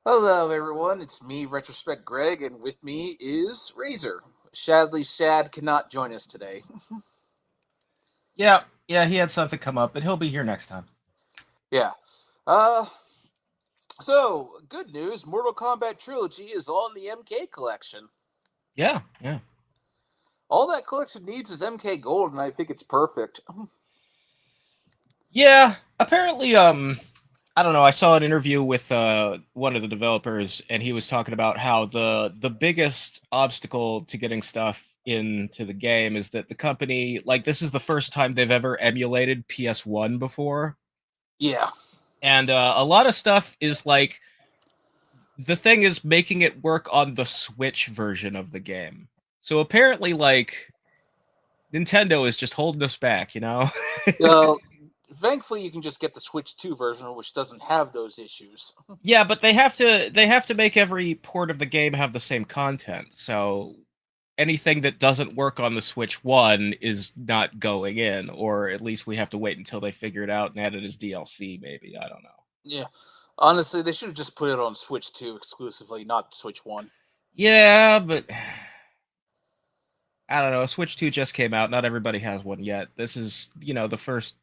Hello, everyone. It's me, Retrospect Greg, and with me is Razor. Shadley Shad cannot join us today. Yeah, he had something come up, but he'll be here next time. Yeah. Uh, so, good news Mortal Kombat Trilogy is on the MK collection. Yeah. All that collection needs is MK Gold, and I think it's perfect. Yeah, apparently, I don't know. I saw an interview with one of the developers, and he was talking about how the biggest obstacle to getting stuff into the game is that the company, like, this is the first time they've ever emulated PS1 before, Yeah. and a lot of stuff is like the thing is making it work on the Switch version of the game. So apparently, like, Nintendo is just holding us back, you know? Well, thankfully, you can just get the Switch 2 version, which doesn't have those issues. Yeah, but they have to make every port of the game have the same content. So anything that doesn't work on the Switch 1 is not going in, or at least we have to wait until they figure it out and add it as DLC, maybe. I don't know. Yeah. Honestly, they should have just put it on Switch 2 exclusively, not Switch 1. Yeah, but I don't know. Switch 2 just came out. Not everybody has one yet. This is, the first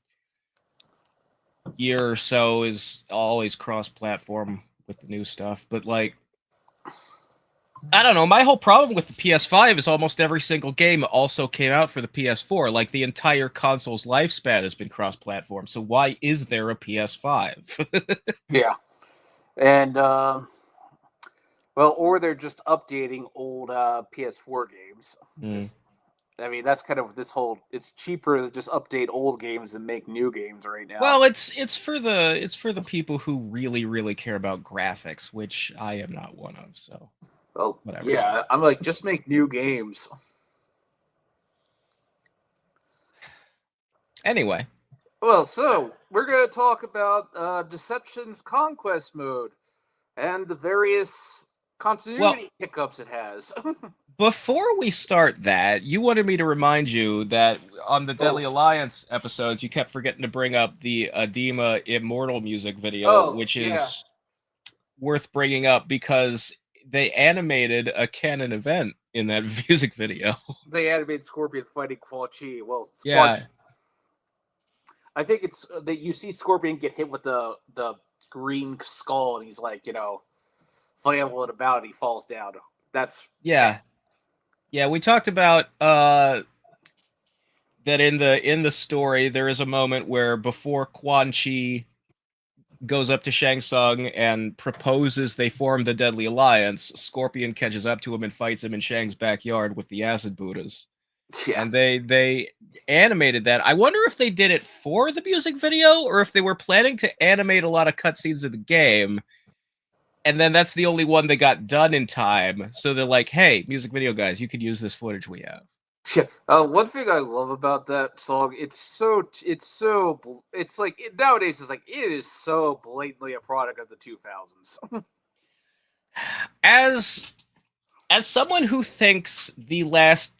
year or so is always cross-platform with the new stuff, but like I don't know. My whole problem with the PS5 is almost every single game also came out for the PS4. Like the entire console's lifespan has been cross-platform. So why is there a PS5? Yeah. And, well, or they're just updating old PS4 games. Mm. Just, I mean, that's kind of this whole. It's cheaper to just update old games than make new games right now. Well, it's for the people who really care about graphics, which I am not one of. So Well, whatever. yeah, I'm like, just make new games. Anyway, Well, so we're gonna talk about Deception's Conquest mode and the various well, continuity hiccups it has. before we start that, you wanted me to remind you that on the Deadly oh, Alliance episodes, you kept forgetting to bring up the Adema Immortal music video, oh, which yeah. is worth bringing up because they animated a canon event in that music video. They animated Scorpion fighting Quan Chi. Well, Yeah, I think it's that you see Scorpion get hit with the green skull, and he's like, flailing about, and he falls down. That's yeah, yeah. We talked about that in the story. There is a moment where before Quan Chi goes up to Shang Tsung and proposes they form the Deadly Alliance, Scorpion catches up to him and fights him in Shang's backyard with the acid Buddhas. yeah, And they animated that. I wonder if they did it for the music video or if they were planning to animate a lot of cutscenes of the game. And then that's the only one they got done in time. So they're like, "Hey, music video guys, you can use this footage we have." yeah. One thing I love about that song, it's like nowadays it's like it is so blatantly a product of the 2000s. As as someone who thinks the last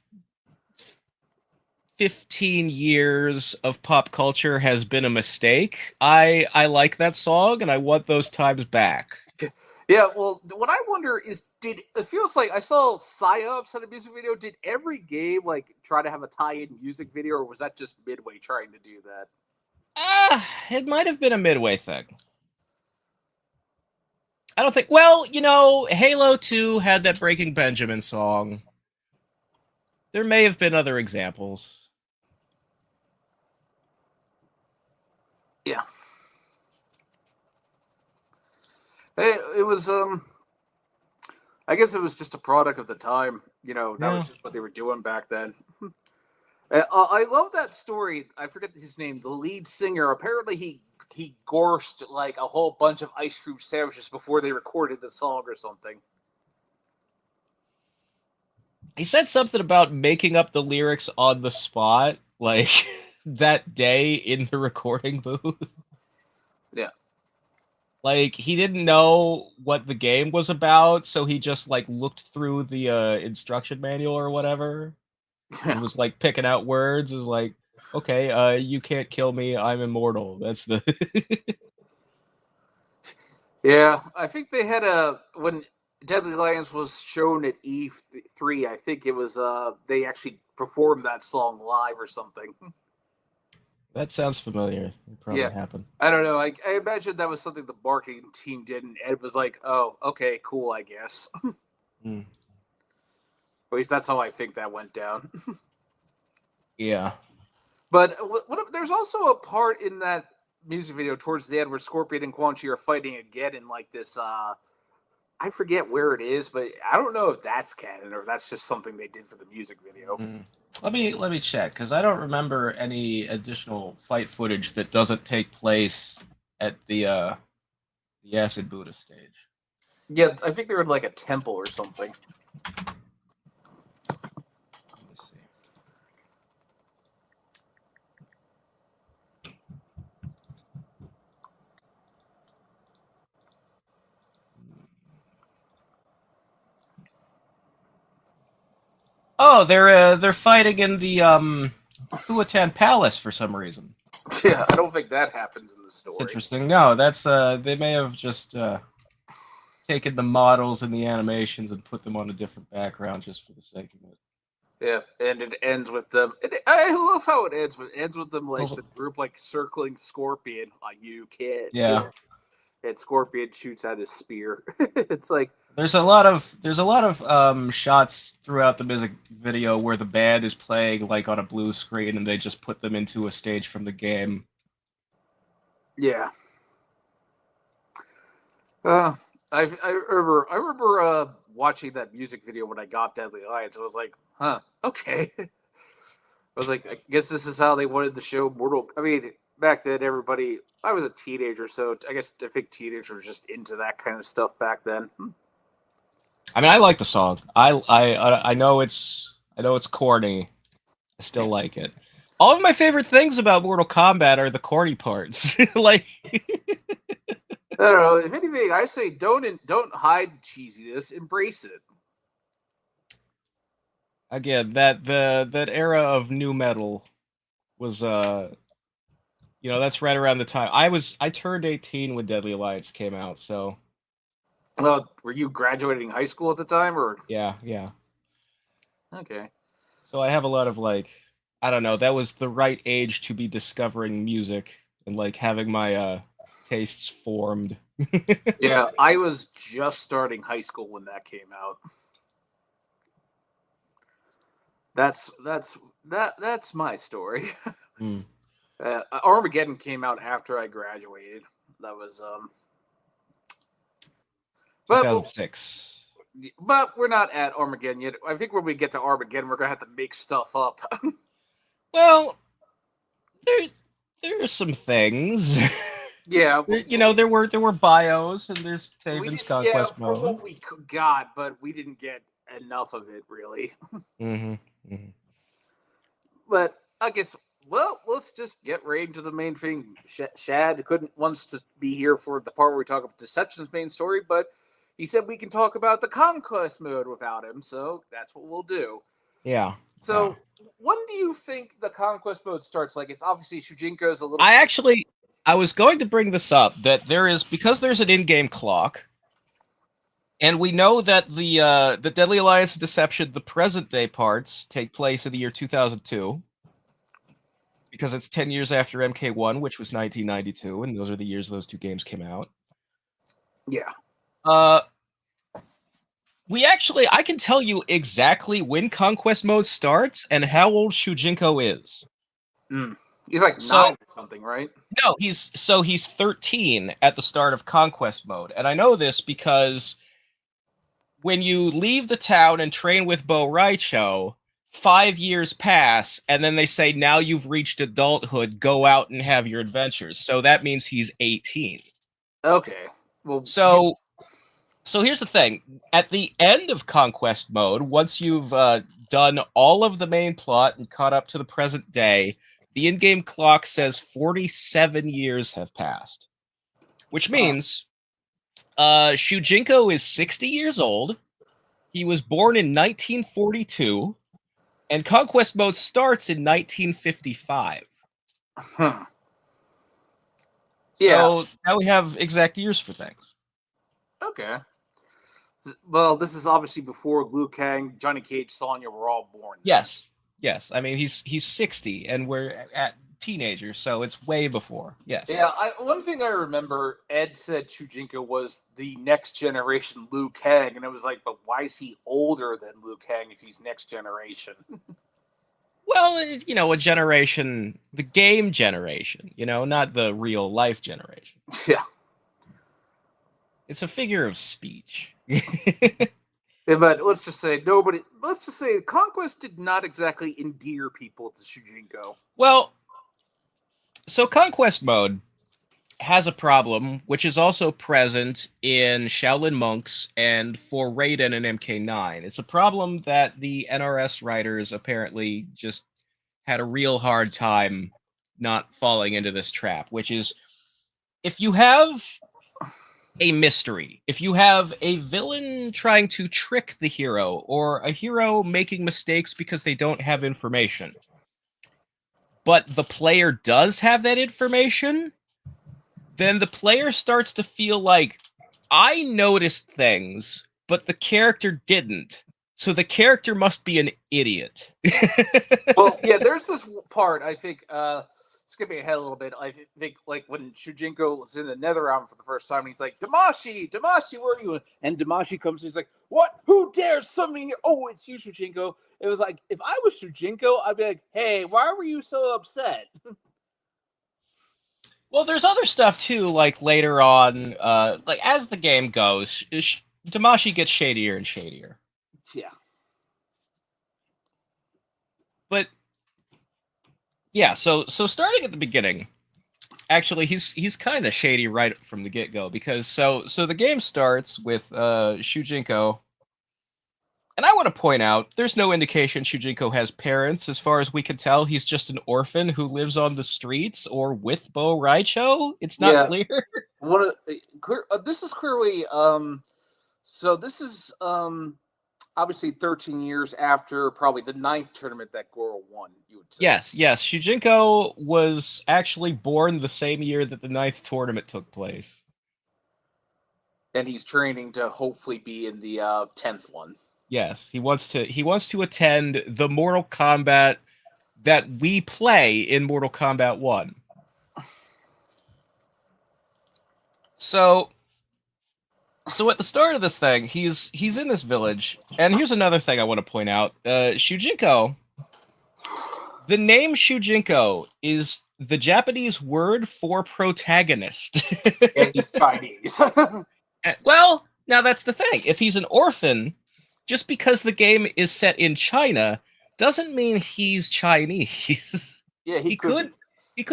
15 years of pop culture has been a mistake, I like that song and I want those times back. Yeah, well, what I wonder is, did it feels like I saw Psyops had a music video? Did every game like try to have a tie-in music video, or was that just Midway trying to do that? It might have been a Midway thing. I don't think. Well, Halo 2 had that Breaking Benjamin song. There may have been other examples. Yeah, it was. I guess it was just a product of the time. That was Yeah. just what they were doing back then. I love that story. I forget his name. The lead singer. Apparently, he gorsed like a whole bunch of ice cream sandwiches before they recorded the song or something. He said something about making up the lyrics on the spot, like that day in the recording booth. Yeah. Like he didn't know what the game was about, so he just like looked through the instruction manual or whatever and was like picking out words. Is like, okay, you can't kill me, I'm immortal. That's the Yeah, I think they had when Deadly Alliance was shown at E3. I think it was they actually performed that song live or something. That sounds familiar. It Yeah, probably happened. I don't know. I imagine that was something the marketing team did, and Ed was like, "Oh, okay, cool, I guess." Hmm. At least that's how I think that went down. Yeah. But there's also a part in that music video towards the end where Scorpion and Quan Chi are fighting again in like this. I forget where it is, but I don't know if that's canon or that's just something they did for the music video. Mm. Let me check because I don't remember any additional fight footage that doesn't take place at the Acid Buddha stage. Yeah, I think they're in like a temple or something. Let me see. Oh, they're fighting in the Huatan Palace for some reason. Yeah, I don't think that happens in the It's story. interesting. No, that's they may have just taken the models and the animations and put them on a different background just for the sake of it. Yeah, and it ends with them. I love how it ends. It ends with them like Also, the group like circling Scorpion. You can't yeah, kill. And Scorpion shoots out his spear. It's like, there's a lot of shots throughout the music video where the band is playing like on a blue screen and they just put them into a stage from the game. yeah. Uh, I remember watching that music video when I got Deadly Alliance. I was like, huh, okay. I was like, I guess this is how they wanted to show Mortal. I mean, back then everybody. I was a teenager, so I guess I think teenagers were just into that kind of stuff back then. I mean, I like the song. I know it's corny. I still Yeah. like it. All of my favorite things about Mortal Kombat are the corny parts. Like, I don't know. If anything, I say don't hide the cheesiness. Embrace it. again, that era of new metal was that's right around the time I turned 18 when Deadly Alliance came out, so Were you graduating high school at the time, or yeah. okay? So I have a lot of like, I don't know, that was the right age to be discovering music and like having my tastes formed. Yeah, I was just starting high school when that came out. That's my story. Mm, Armageddon came out after I graduated. That was but 2006. but we're not at Armageddon yet. I think when we get to Armageddon, we're gonna have to make stuff up. Well, there there are some things. Yeah, There were bios and there's we Taven's did. Yeah, conquest for mode. what we got, but we didn't get enough of it really. Hmm. Hmm. But I guess, well, let's just get right into the main thing. Shad couldn't wants to be here for the part where we talk about Deception's main story, but he said we can talk about the Conquest mode without him, so that's what we'll do. Yeah. Yeah. So, when do you think the Conquest mode starts? Like, it's obviously Shujinko's a little. I was going to bring this up that because there's an in-game clock, and we know that the Deadly Alliance Deception, the present day parts, take place in the year 2002 because it's 10 years after MK1, which was 1992, and those are the years those two games came out. Yeah. Uh, I can tell you exactly when Conquest mode starts and how old Shujinko is. Mm. He's like So 9 or something, right? no, he's 13 at the start of Conquest mode, and I know this because when you leave the town and train with Bo Raicho, 5 years pass, and then they say, now you've reached adulthood, go out and have your adventures. So that means he's 18. Okay. Well, So here's the thing. At the end of Conquest mode, once you've done all of the main plot and caught up to the present day, the in-game clock says 47 years have passed. Which means Shujinko is 60 years old. He was born in 1942, and Conquest mode starts in 1955. hmm. Yeah. So now we have exact years for things. Okay. Well, this is obviously before Liu Kang, Johnny Cage, Sonya were all born. Yes, yes. I mean, he's 60, and we're at teenagers, so it's way before. Yes. Yeah, one thing I remember, Ed said Chujinko was the next generation Liu Kang, and it was like, but why is he older than Liu Kang if he's next generation? Well, a generation, the game generation, not the real life generation. Yeah. It's a figure of speech. Yeah, but let's just say Conquest did not exactly endear people to Chujinko. Well, so Conquest mode has a problem, which is also present in Shaolin Monks and for Raiden and MK9. It's a problem that the NRS writers apparently just had a real hard time not falling into this trap, which is if you have a mystery, if you have a villain trying to trick the hero or a hero making mistakes because they don't have information, but the player does have that information, then the player starts to feel like, I noticed things, but the character didn't. So the character must be an idiot. Well, yeah, there's this part, I think, skipping ahead a little bit, I think, like, when Shujinko was in the Netherrealm for the first time, he's like, Damashi, where are you? And Damashi comes and he's like, what? Who dares summon here? Oh, it's you, Shujinko. It was like, if I was Shujinko, I'd be like, hey, why were you so upset? Well, there's other stuff too, like later on, like as the game goes, Damashi gets shadier and shadier. Yeah. But yeah, so starting at the beginning, actually he's kind of shady right from the get-go, because so the game starts with Shujinko. And I want to point out, there's no indication Shujinko has parents. As far as we can tell, he's just an orphan who lives on the streets or with Bo Raicho. It's not clear. This is clearly, so this is obviously 13 years after probably the 9th tournament that Goro won, you would say. Yes. Shujinko was actually born the same year that the 9th tournament took place. And he's training to hopefully be in the 10th one. Yes, he wants to attend the Mortal Kombat that we play in Mortal Kombat 1. So at the start of this thing, he's in this village, and here's another thing I want to point out. Shujinko, the name Shujinko is the Japanese word for protagonist. And he's Chinese. Well, now that's the thing. If he's an orphan, just because the game is set in China doesn't mean he's Chinese. Yeah, he could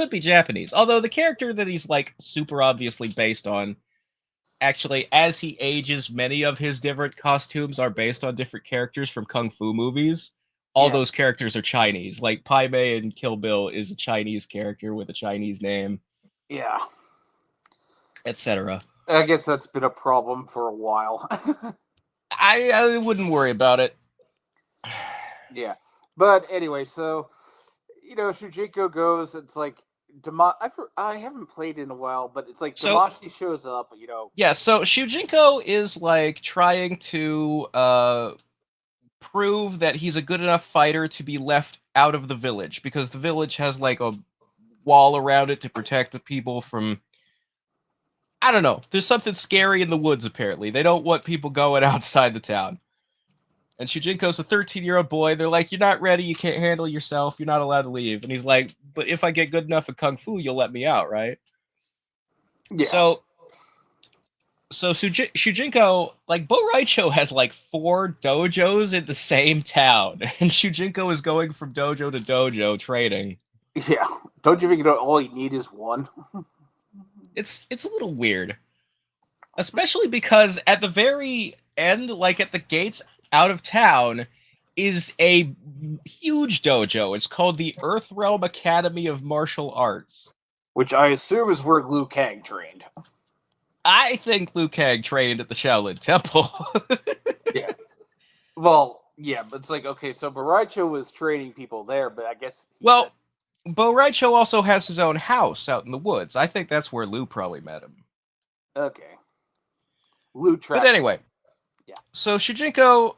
be Japanese. Although the character that he's like super obviously based on, actually, as he ages, many of his different costumes are based on different characters from kung fu movies. All those characters are Chinese. Like Pai Mei in Kill Bill is a Chinese character with a Chinese name. Yeah. Etc. I guess that's been a problem for a while. I wouldn't worry about it. Yeah. But anyway, so, Shujinko goes, it's like, I haven't played in a while, but it's like Damashi shows up, Yeah, so Shujinko is like trying to prove that he's a good enough fighter to be left out of the village, because the village has like a wall around it to protect the people from, I don't know, there's something scary in the woods apparently. They don't want people going outside the town. And Shujinko's a 13-year-old boy. They're like, you're not ready, you can't handle yourself, you're not allowed to leave. And he's like, but if I get good enough at Kung Fu, you'll let me out, right? Yeah. So Shujinko, like, Bo Raicho has like 4 dojos in the same town. And Shujinko is going from dojo to dojo training. Yeah. Don't you think all you need is one? It's a little weird. Especially because at the very end, like at the gates out of town, is a huge dojo. It's called the Earthrealm Academy of Martial Arts. Which I assume is where Liu Kang trained. I think Liu Kang trained at the Shaolin Temple. Yeah. Well, yeah, but it's like, okay, so Bo Raicho was training people there, but I guess... Well, Bo Raicho also has his own house out in the woods. I think that's where Liu probably met him. Okay. Loot track. But anyway, yeah. So Shujinko,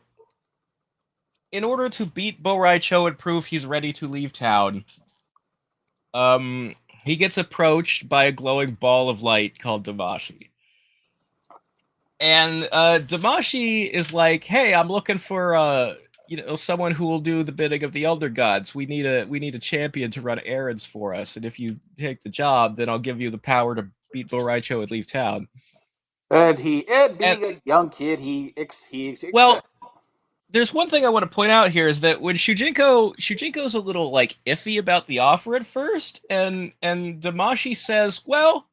in order to beat Bo Raicho and prove he's ready to leave town, he gets approached by a glowing ball of light called Damashi. And Damashi is like, "Hey, I'm looking for someone who will do the bidding of the Elder Gods. We need a champion to run errands for us, and if you take the job, then I'll give you the power to beat Bo Raicho and leave town." And being a young kid, he well, there's one thing I want to point out here is that when Shujinko's a little like iffy about the offer at first, and Damashi says, "Well,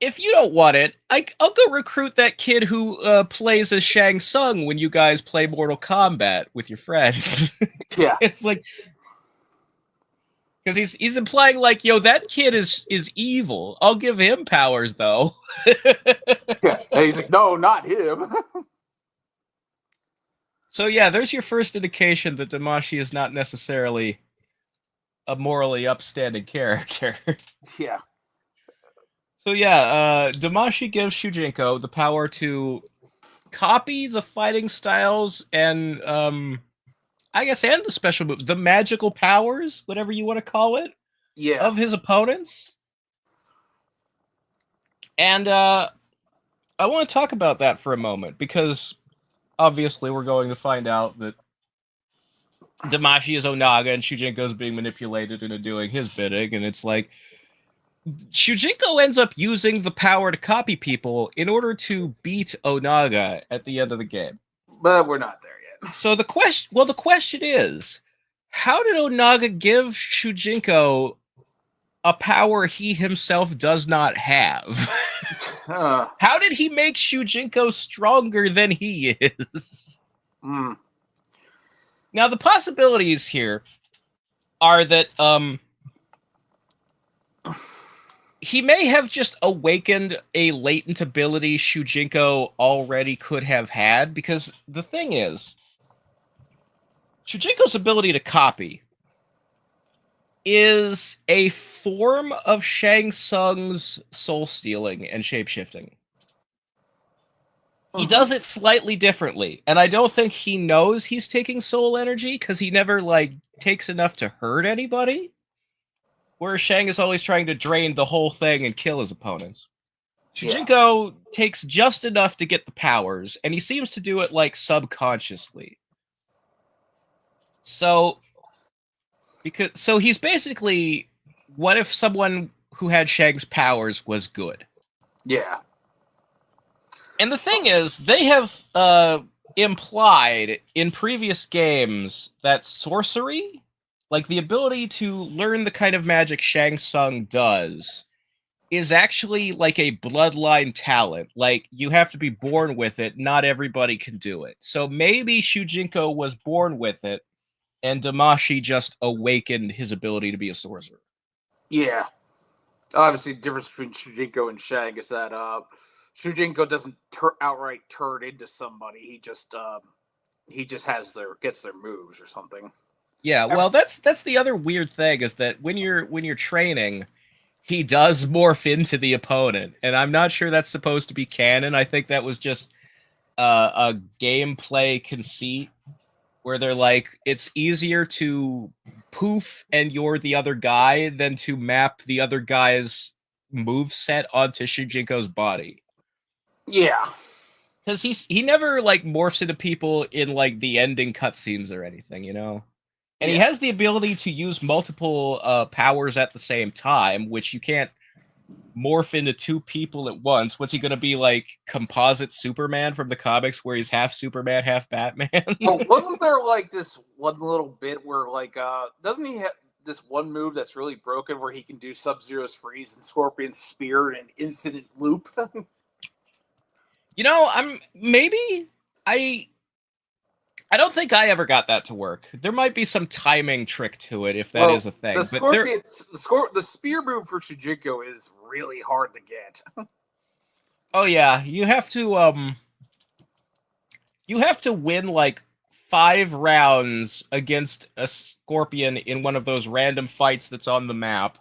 if you don't want it, I'll go recruit that kid who plays as Shang Tsung when you guys play Mortal Kombat with your friends." Yeah, it's like because he's implying like, "Yo, that kid is evil. I'll give him powers though." yeah, and he's like, "No, not him." So yeah, there's your first indication that Damashi is not necessarily a morally upstanding character. Yeah. So yeah, Damashi gives Shujinko the power to copy the fighting styles and I guess and the special moves, the magical powers, whatever you want to call it, of his opponents. And I want to talk about that for a moment because obviously we're going to find out that Damashi is Onaga and Shujinko is being manipulated into doing his bidding, and it's like Shujinko ends up using the power to copy people in order to beat Onaga at the end of the game. But we're not there yet. So the question is, how did Onaga give Shujinko a power he himself does not have? How did he make Shujinko stronger than he is? Now, the possibilities here are that he may have just awakened a latent ability Shujinko already could have had, because the thing is, Shujinko's ability to copy is a form of Shang Tsung's soul stealing and shapeshifting. He does it slightly differently, and I don't think he knows he's taking soul energy because he never takes enough to hurt anybody. Whereas Shang is always trying to drain the whole thing and kill his opponents. Shujinko takes just enough to get the powers, and he seems to do it subconsciously. So he's basically, what if someone who had Shang's powers was good? Yeah. And the thing is, they have implied in previous games that sorcery, the ability to learn the kind of magic Shang Tsung does, is actually a bloodline talent. You have to be born with it. Not everybody can do it. So maybe Shujinko was born with it, and Damashi just awakened his ability to be a sorcerer. Yeah. Obviously, the difference between Shujinko and Shang is that Shujinko doesn't outright turn into somebody. He just gets their moves or something. Yeah, well, that's the other weird thing is that when you're training, he does morph into the opponent, and I'm not sure that's supposed to be canon. I think that was just a gameplay conceit where they're like, it's easier to poof and you're the other guy than to map the other guy's move set onto Shujinko's body. Yeah. Because he never morphs into people in the ending cutscenes or anything, you know? And he has the ability to use multiple powers at the same time, which you can't morph into two people at once. What's he going to be composite Superman from the comics where he's half Superman, half Batman? Well, wasn't there this one little bit where doesn't he have this one move that's really broken where he can do Sub-Zero's freeze and Scorpion's spear in an infinite loop? You know, I don't think I ever got that to work. There might be some timing trick to it if that is a thing. The spear move for Shujinko is really hard to get. Oh yeah, you have to win 5 rounds against a Scorpion in one of those random fights that's on the map.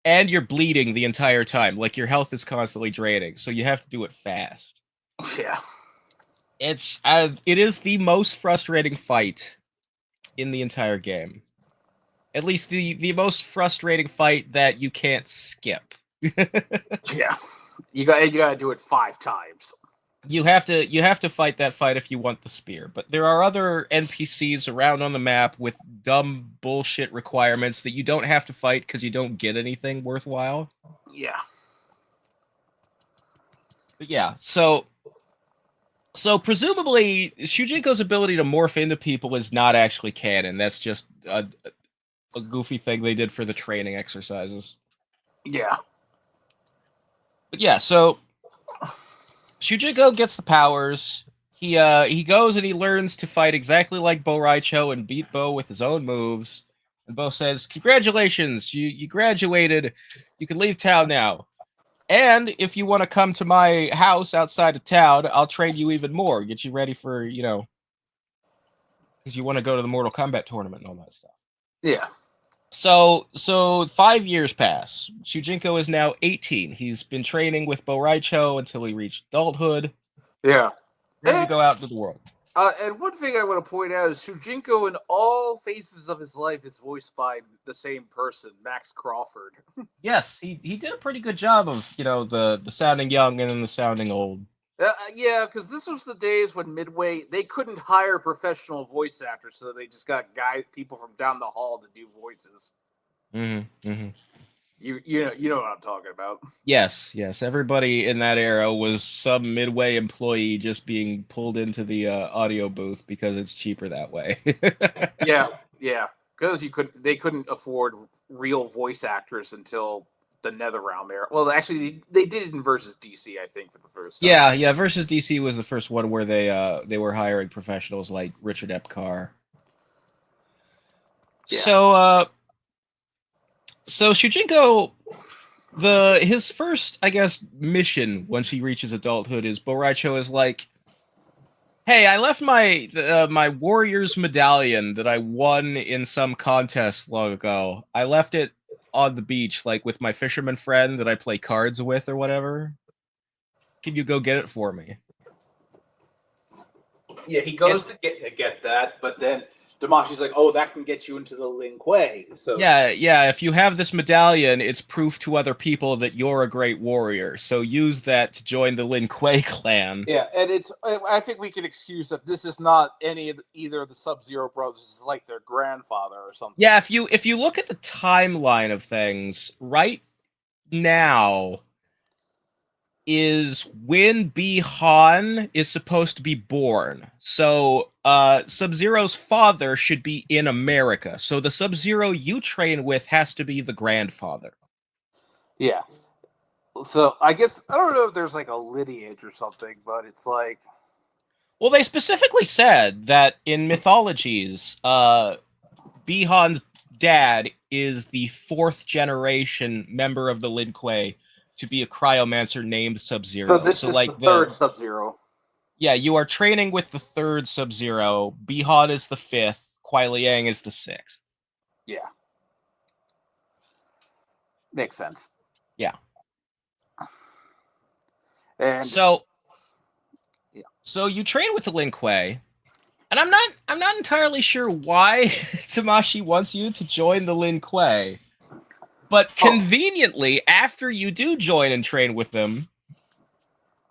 And you're bleeding the entire time. Like, your health is constantly draining, so you have to do it fast. Yeah. It is the most frustrating fight in the entire game. At least the most frustrating fight that you can't skip. Yeah. You gotta do it 5 times. You have to fight that fight if you want the spear. But there are other NPCs around on the map with dumb bullshit requirements that you don't have to fight because you don't get anything worthwhile. Yeah. But yeah, so presumably Shujinko's ability to morph into people is not actually canon. That's just a goofy thing they did for the training exercises. Yeah. But yeah, so Shujinko gets the powers. He goes and he learns to fight exactly like Bo Raicho and beat Bo with his own moves. And Bo says, "Congratulations, you graduated. You can leave town now. And if you want to come to my house outside of town, I'll train you even more. Get you ready for, because you want to go to the Mortal Kombat tournament and all that stuff." Yeah. So 5 years pass. Shujinko is now 18. He's been training with Bo Raicho until he reached adulthood. Yeah. Ready to go out into the world. And one thing I want to point out is Shujinko in all phases of his life is voiced by the same person, Max Crawford. Yes, he did a pretty good job of, the sounding young and then the sounding old. Yeah, because this was the days when Midway, they couldn't hire professional voice actors, so they just got people from down the hall to do voices. Mm-hmm, mm-hmm. You know what I'm talking about. Yes. Everybody in that era was some Midway employee just being pulled into the audio booth because it's cheaper that way. Yeah, because they couldn't afford real voice actors until the NetherRealm era. Well, actually, they did it in Versus DC, I think, for the first time. Yeah. Versus DC was the first one where they were hiring professionals like Richard Epcar. Yeah. So Shujinko, his first, I guess, mission once he reaches adulthood is Bo Raicho is like, "Hey, I left my warrior's medallion that I won in some contest long ago. I left it on the beach, like with my fisherman friend that I play cards with or whatever. Can you go get it for me?" Yeah, he goes to get that, but then Damashi's like, "Oh, that can get you into the Lin Kuei." So yeah. If you have this medallion, it's proof to other people that you're a great warrior. So use that to join the Lin Kuei clan. Yeah, and I think we can excuse that this is not either of the Sub-Zero brothers. This is like their grandfather or something. Yeah, if you look at the timeline of things right now, is when Bi-Han is supposed to be born. So Sub-Zero's father should be in America. So the Sub-Zero you train with has to be the grandfather. Yeah. So I guess, I don't know if there's like a lineage or something, but it's like... Well, they specifically said that in mythologies, Bi-Han's dad is the 4th generation member of the Lin Kuei to be a cryomancer named Sub-Zero. So this is like the 3rd Sub-Zero. Yeah, you are training with the 3rd Sub-Zero. Bi-Han is the 5th. Kuai Liang is the 6th. Yeah. Makes sense. Yeah. And so you train with the Lin Kuei, and I'm not entirely sure why Tamashi wants you to join the Lin Kuei. But conveniently, after you do join and train with them,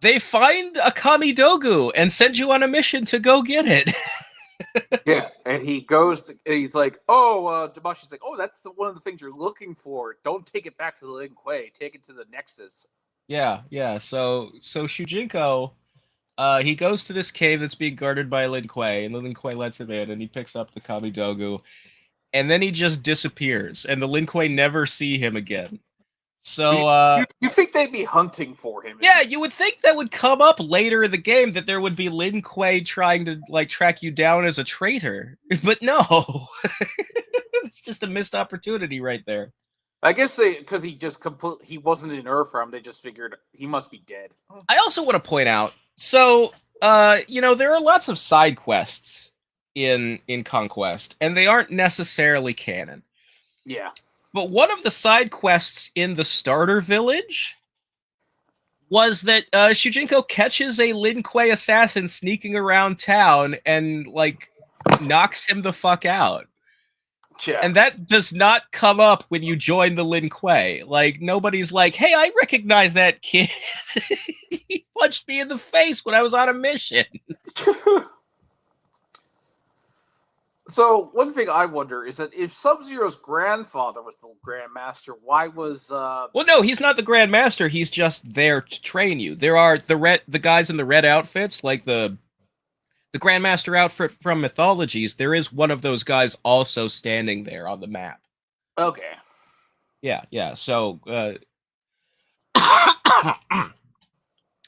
they find a Kamidogu and send you on a mission to go get it. Yeah, and he's like, "Oh, Damashi's like, oh, that's one of the things you're looking for. Don't take it back to the Lin Kuei. Take it to the Nexus." Yeah. So Shujinko, he goes to this cave that's being guarded by Lin Kuei, and the Lin Kuei lets him in, and he picks up the Kamidogu. And then he just disappears, and the Lin Kuei never see him again. So, you think they'd be hunting for him? Yeah, you would think that would come up later in the game, that there would be Lin Kuei trying to, like, track you down as a traitor. But no. It's just a missed opportunity right there. I guess because he wasn't in Earthrealm, they just figured he must be dead. I also want to point out, so, there are lots of side quests in Konquest, and they aren't necessarily canon. Yeah. But one of the side quests in the starter village was that Shujinko catches a Lin Kuei assassin sneaking around town and like knocks him the fuck out. Yeah. And that does not come up when you join the Lin Kuei. Like, nobody's like, hey, I recognize that kid. He punched me in the face when I was on a mission. So, one thing I wonder is that if Sub-Zero's grandfather was the Grandmaster, why was... Well, no, he's not the Grandmaster. He's just there to train you. There are the guys in the red outfits, like the Grandmaster outfit from Mythologies. There is one of those guys also standing there on the map. Okay. Yeah. So,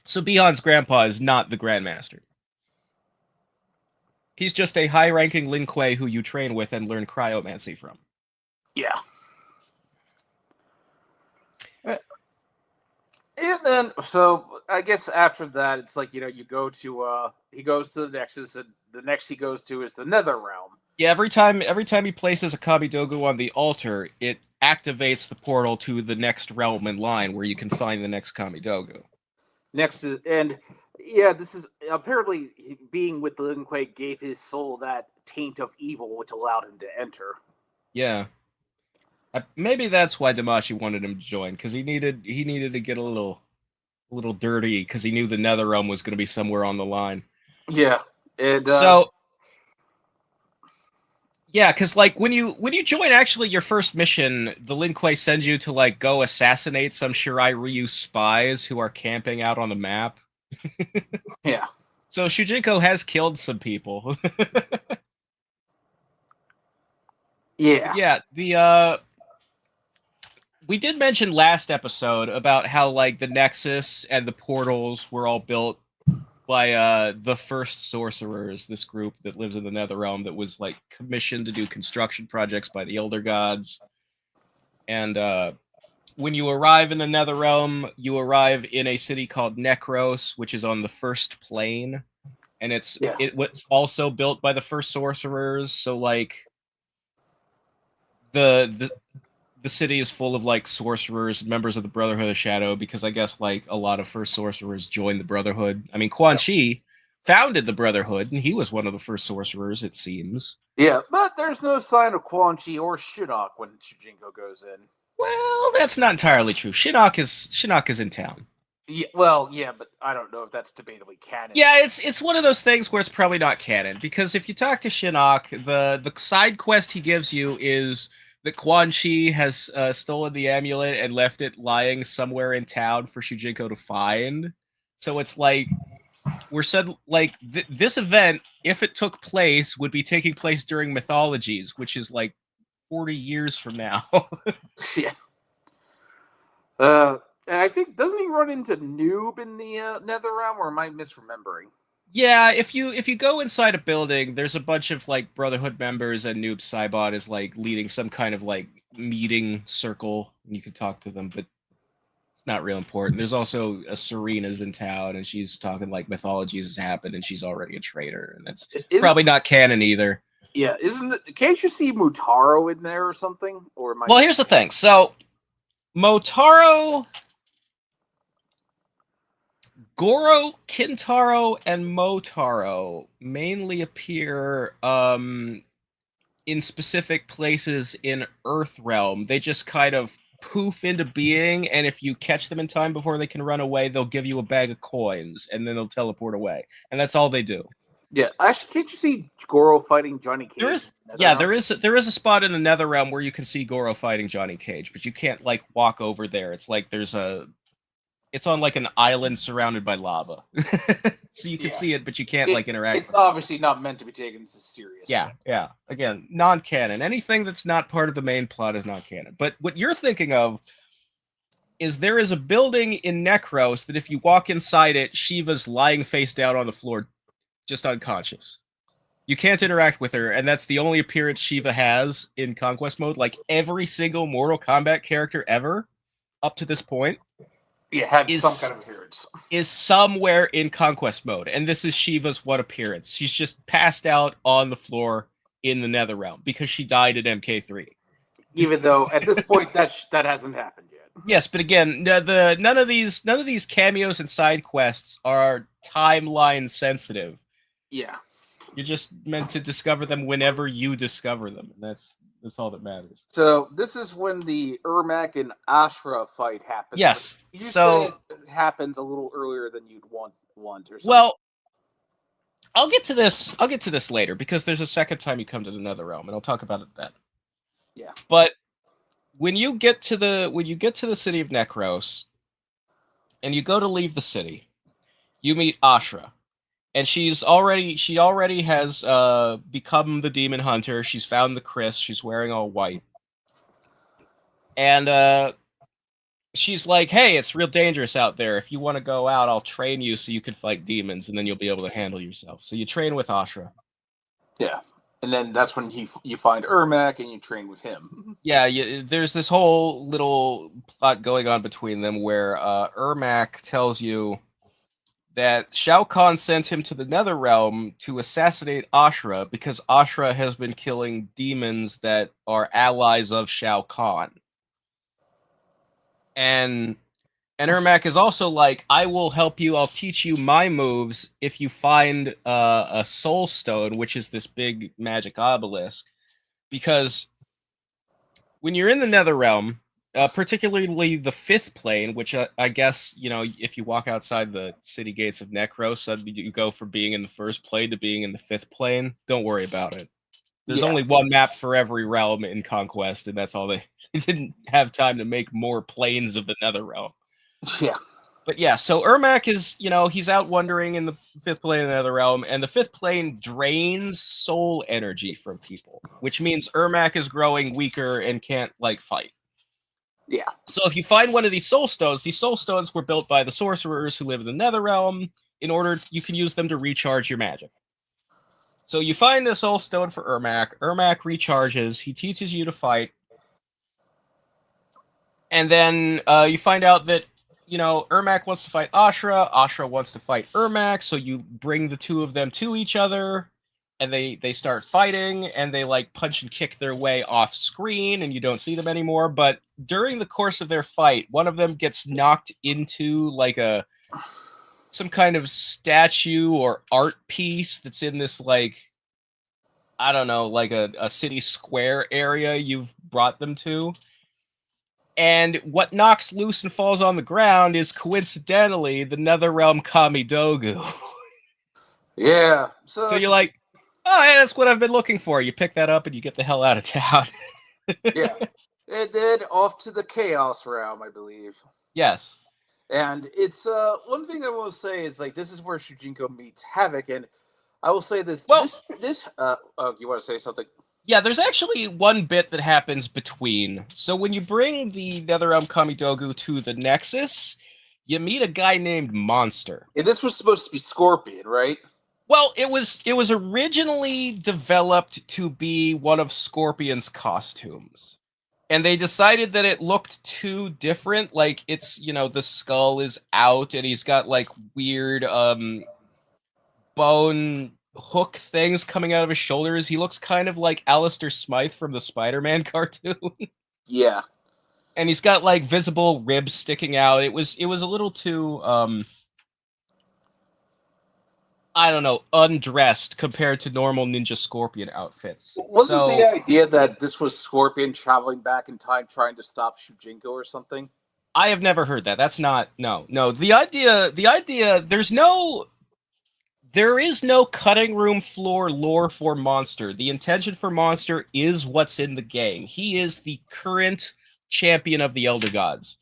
so Bihon's grandpa is not the Grandmaster. He's just a high-ranking Lin Kuei who you train with and learn cryomancy from. Yeah. And then, so, I guess after that, it's like, you go to, he goes to the Nexus, and the next he goes to is the Nether Realm. Yeah, every time he places a Kamidogu on the altar, it activates the portal to the next realm in line where you can find the next Kamidogu. This is apparently being with the Lin Kuei gave his soul that taint of evil, which allowed him to enter. Yeah, maybe that's why Damashi wanted him to join, because he needed to get a little dirty, because he knew the Nether Realm was going to be somewhere on the line. Yeah, and yeah, because like when you join actually your first mission, the Lin Kuei sends you to like go assassinate some Shirai Ryu spies who are camping out on the map. Yeah. So Shujinko has killed some people. Yeah. Yeah, we did mention last episode about how like the Nexus and the portals were all built by the first sorcerers, this group that lives in the Netherrealm that was like commissioned to do construction projects by the Elder Gods. And when you arrive in the Netherrealm, you arrive in a city called Necros, which is on the first plane, and it was also built by the first sorcerers. So like the city is full of like sorcerers, members of the Brotherhood of Shadow, because I guess like a lot of first sorcerers joined the Brotherhood. I mean, Quan Chi founded the Brotherhood, and he was one of the first sorcerers, it seems. Yeah, but there's no sign of Quan Chi or Shinnok when Shujinko goes in. Well, that's not entirely true. Shinnok is in town. Yeah, well, yeah, but I don't know if that's debatably canon. Yeah, it's one of those things where it's probably not canon, because if you talk to Shinnok, the side quest he gives you is that Quan Chi has stolen the amulet and left it lying somewhere in town for Shujinko to find. So it's like we're said like this event, if it took place, would be taking place during Mythologies, which is like 40 years from now. Yeah. And I think, doesn't he run into Noob in the Netherrealm, or am I misremembering? Yeah, if you go inside a building, there's a bunch of like Brotherhood members, and Noob Saibot is like leading some kind of like meeting circle, and you can talk to them, but it's not real important. There's also a Serena's in town, and she's talking like Mythologies has happened, and she's already a traitor, and that's probably not canon either. Yeah, can't you see Mutaro in there or something? Or Well, here's the thing. So Motaro, Goro, Kintaro, and Motaro mainly appear in specific places in Earthrealm. They just kind of poof into being, and if you catch them in time before they can run away, they'll give you a bag of coins, and then they'll teleport away. And that's all they do. Yeah, actually, can't you see Goro fighting Johnny Cage? There is a spot in the Netherrealm where you can see Goro fighting Johnny Cage, but you can't like walk over there. It's like it's on like an island surrounded by lava. So you can see it, but you can't like interact. It's obviously not meant to be taken as serious. Yeah. Again, non-canon. Anything that's not part of the main plot is not canon. But what you're thinking of is there is a building in Necros that if you walk inside it, Shiva's lying face down on the floor, just unconscious. You can't interact with her, and that's the only appearance Shiva has in Conquest mode. Like every single Mortal Kombat character ever, up to this point, had some kind of appearance. Is somewhere in Conquest mode, and this is Shiva's one appearance. She's just passed out on the floor in the Netherrealm because she died at MK3. Even though at this point that hasn't happened yet. Yes, but again, none of these cameos and side quests are timeline sensitive. Yeah. You're just meant to discover them whenever you discover them, and that's all that matters. So this is when the Ermac and Ashra fight happens. Yes. You So said it happens a little earlier than you'd want or something. well, I'll get to this later because there's a second time you come to the Netherrealm, and I'll talk about it then. Yeah. But when you get to the city of Necros, and you go to leave the city, you meet Ashra, and she already has become the demon hunter. She's found the Chris. She's wearing all white, and she's like, "Hey, it's real dangerous out there. If you want to go out, I'll train you so you can fight demons, and then you'll be able to handle yourself." So you train with Ashra. Yeah. And then that's when you find Ermac and you train with him. Yeah, there's this whole little plot going on between them where Ermac tells you that Shao Kahn sent him to the Netherrealm to assassinate Ashra because Ashra has been killing demons that are allies of Shao Kahn. And Ermac is also like, I will help you, I'll teach you my moves if you find a soul stone, which is this big magic obelisk. Because when you're in the Netherrealm, particularly the 5th plane, which I guess, if you walk outside the city gates of Necros, suddenly you go from being in the 1st plane to being in the 5th plane. Don't worry about it. There's only one map for every realm in Conquest, and that's all they didn't have time to make more planes of the Netherrealm. Yeah. But yeah, so Ermac is, he's out wandering in the 5th plane of the Netherrealm, and the 5th plane drains soul energy from people, which means Ermac is growing weaker and can't, fight. Yeah. So if you find one of these soul stones were built by the sorcerers who live in the Netherrealm in order you can use them to recharge your magic. So you find a soul stone for Ermac. Ermac recharges. He teaches you to fight. And then you find out that, Ermac wants to fight Ashra. Ashra wants to fight Ermac. So you bring the two of them to each other. And they start fighting. And they, punch and kick their way off screen. And you don't see them anymore. But during the course of their fight, one of them gets knocked into, some kind of statue or art piece that's in this, I don't know, a city square area you've brought them to. And what knocks loose and falls on the ground is coincidentally the Netherrealm Kamidogu. Yeah. So you're like, oh, yeah, that's what I've been looking for. You pick that up and you get the hell out of town. Yeah. It did off to the Chaos Realm, I believe. Yes. And it's one thing I will say is this is where Shujinko meets Havoc, and I will say this. Well, you want to say something? Yeah, there's actually one bit that happens between. So when you bring the Netherrealm Kamidogu to the Nexus, you meet a guy named Monster. And this was supposed to be Scorpion, right? Well, it was originally developed to be one of Scorpion's costumes. And they decided that it looked too different. It's, the skull is out and he's got weird bone hook things coming out of his shoulders. He looks kind of like Alistair Smythe from the Spider-Man cartoon. Yeah. And he's got visible ribs sticking out. It was a little too I don't know, undressed compared to normal Ninja Scorpion outfits. Wasn't the idea that this was Scorpion traveling back in time trying to stop Shujinko or something? I have never heard that. That's not, no. The idea, there is no cutting room floor lore for Monster. The intention for Monster is what's in the game. He is the current champion of the Elder Gods.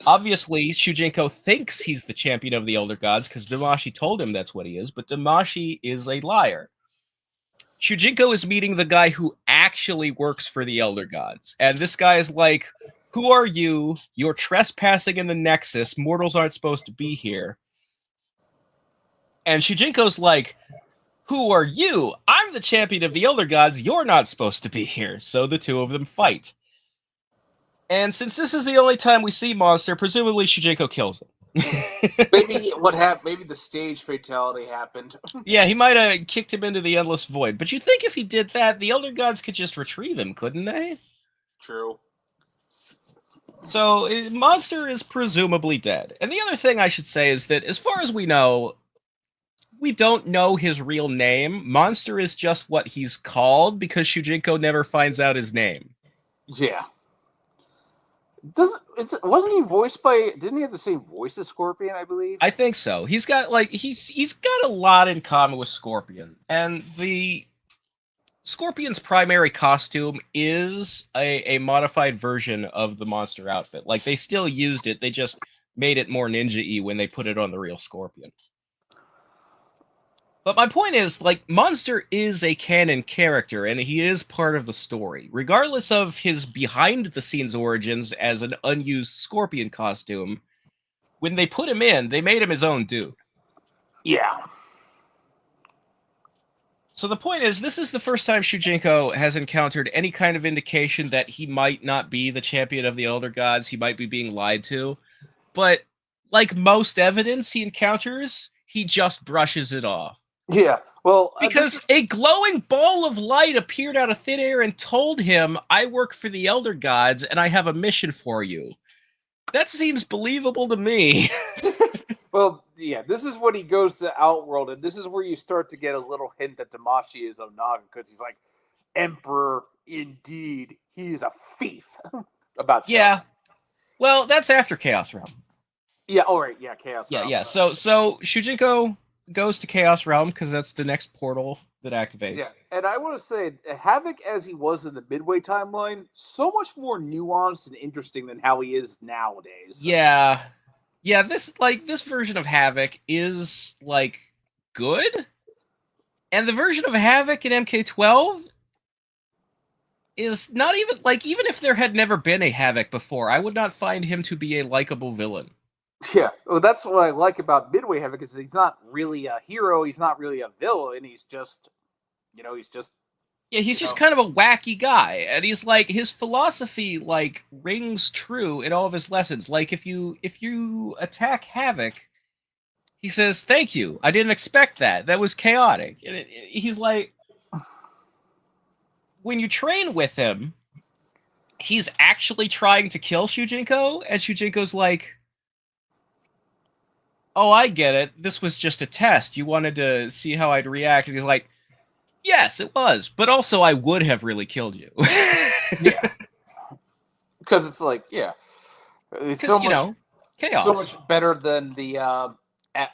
Obviously, Shujinko thinks he's the champion of the Elder Gods because Damashi told him that's what he is, but Damashi is a liar. Shujinko is meeting the guy who actually works for the Elder Gods. And this guy is like, who are you? You're trespassing in the Nexus. Mortals aren't supposed to be here. And Shujinko's like, who are you? I'm the champion of the Elder Gods. You're not supposed to be here. So the two of them fight. And since this is the only time we see Monster, presumably Shujinko kills him. Maybe the stage fatality happened. Yeah, he might have kicked him into the endless void. But you think if he did that, the Elder Gods could just retrieve him, couldn't they? True. So, Monster is presumably dead. And the other thing I should say is that, as far as we know, we don't know his real name. Monster is just what he's called because Shujinko never finds out his name. Yeah. Wasn't he voiced by? Didn't he have the same voice as Scorpion? I believe. I think so. He's got he's got a lot in common with Scorpion, and the Scorpion's primary costume is a modified version of the Monster outfit. Like, they still used it, they just made it more ninja-y when they put it on the real Scorpion. But my point is, like, Monster is a canon character, and he is part of the story. Regardless of his behind-the-scenes origins as an unused Scorpion costume, when they put him in, they made him his own dude. Yeah. So the point is, this is the first time Shujinko has encountered any kind of indication that he might not be the champion of the Elder Gods, he might be being lied to. But, like most evidence he encounters, he just brushes it off. Yeah, well... Because a glowing ball of light appeared out of thin air and told him, I work for the Elder Gods, and I have a mission for you. That seems believable to me. Well, yeah, this is when he goes to Outworld, and this is where you start to get a little hint that Damashi is Onaga, because he's like, Emperor, indeed, he's a thief. About yeah. Well, that's after Chaos Realm. Yeah, all right, yeah, Chaos Realm. Yeah. So Shujinko goes to Chaos Realm because that's the next portal that activates. Yeah, and I want to say, Havoc as he was in the Midway timeline, so much more nuanced and interesting than how he is nowadays. Yeah. Yeah, this version of Havoc is, like, good. And the version of Havoc in MK12 is not even, like, even if there had never been a Havoc before, I would not find him to be a likable villain. Yeah, well, that's what I like about Midway Havoc, is he's not really a hero, he's not really a villain, he's just, Yeah, he's just kind of a wacky guy, and he's like, his philosophy, like, rings true in all of his lessons. Like, if you attack Havoc, he says, thank you, I didn't expect that. That was chaotic. And he's like, when you train with him, he's actually trying to kill Shujinko, and Shujinko's like, oh, I get it. This was just a test. You wanted to see how I'd react. And he's like, yes, it was. But also, I would have really killed you. Yeah. Because it's like, yeah. It's so much, chaos. So much better than the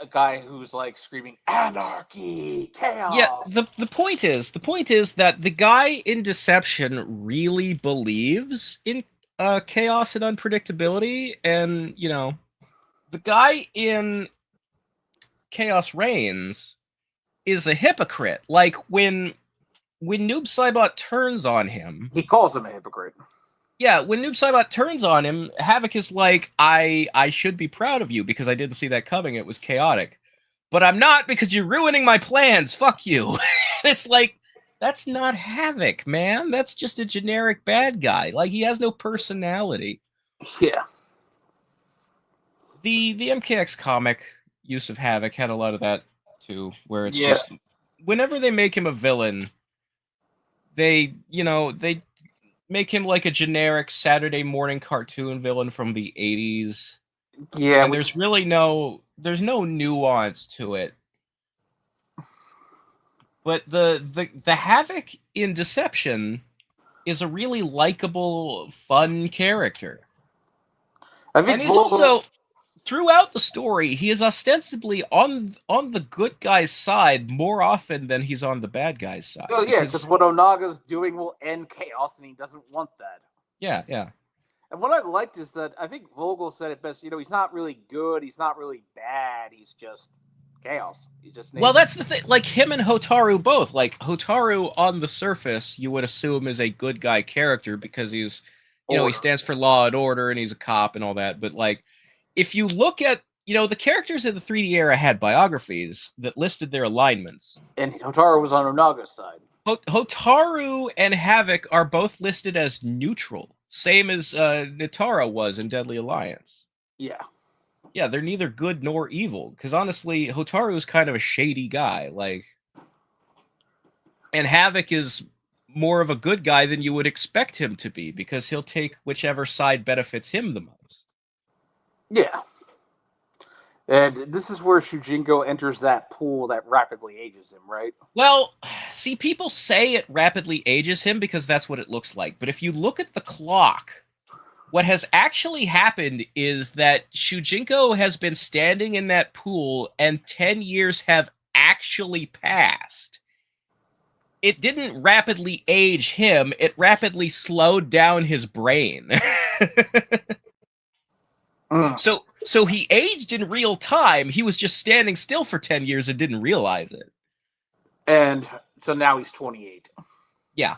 guy who's like screaming, anarchy, chaos. Yeah, the point is that the guy in Deception really believes in chaos and unpredictability. And, the guy in Chaos Reigns is a hypocrite. Like, when Noob Saibot turns on him, he calls him a hypocrite. Yeah, when Noob Saibot turns on him, Havoc is like, I should be proud of you because I didn't see that coming. It was chaotic. But I'm not, because you're ruining my plans. Fuck you. It's like, that's not Havoc, man. That's just a generic bad guy. Like, he has no personality. Yeah. The MKX comic use of Havoc had a lot of that too, where it's just, whenever they make him a villain, they make him like a generic Saturday morning cartoon villain from the 80s. Yeah, and there's no nuance to it. But the Havoc in Deception is a really likable, fun character. And he's also, throughout the story, he is ostensibly on the good guy's side more often than he's on the bad guy's side. Well, yeah, because what Onaga's doing will end chaos, and he doesn't want that. Yeah. And what I liked is that I think Vogel said it best. He's not really good. He's not really bad. He's just chaos. Well, that's the thing. Like, him and Hotaru both. Like, Hotaru on the surface, you would assume is a good guy character because he's, he stands for law and order and he's a cop and all that. But, like, if you look at, the characters in the 3D era had biographies that listed their alignments. And Hotaru was on Onaga's side. Hotaru and Havoc are both listed as neutral, same as Nitara was in Deadly Alliance. Yeah. Yeah, they're neither good nor evil, because honestly, Hotaru is kind of a shady guy, like, and Havoc is more of a good guy than you would expect him to be, because he'll take whichever side benefits him the most. Yeah. And this is where Shujinko enters that pool that rapidly ages him, right? Well, see, people say it rapidly ages him because that's what it looks like. But if you look at the clock, what has actually happened is that Shujinko has been standing in that pool and 10 years have actually passed. It didn't rapidly age him, it rapidly slowed down his brain. So he aged in real time. He was just standing still for 10 years and didn't realize it. And so now he's 28. Yeah.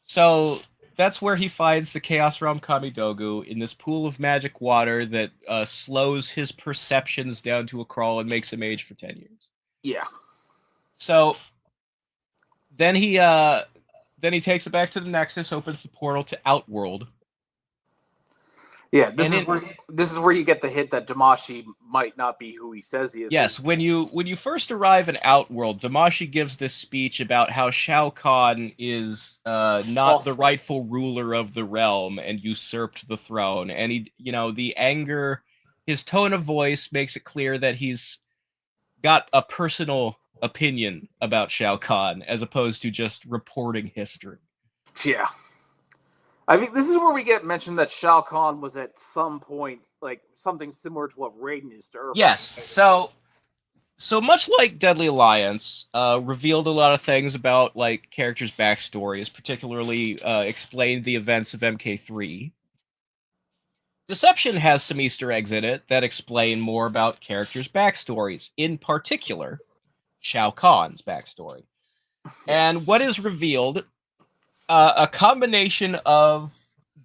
So that's where he finds the Chaos Realm Kamidogu in this pool of magic water that slows his perceptions down to a crawl and makes him age for 10 years. Yeah. So then he takes it back to the Nexus, opens the portal to Outworld. Yeah, this is where you get the hint that Damashi might not be who he says he is. Yes, when you first arrive in Outworld, Damashi gives this speech about how Shao Kahn is not the rightful ruler of the realm and usurped the throne. And he, the anger, his tone of voice makes it clear that he's got a personal opinion about Shao Kahn as opposed to just reporting history. Yeah. I think this is where we get mentioned that Shao Kahn was at some point like something similar to what Raiden is to Earth. Yes, so much like Deadly Alliance, revealed a lot of things about like characters' backstories, particularly explained the events of MK3. Deception has some Easter eggs in it that explain more about characters' backstories, in particular, Shao Kahn's backstory. And what is revealed, a combination of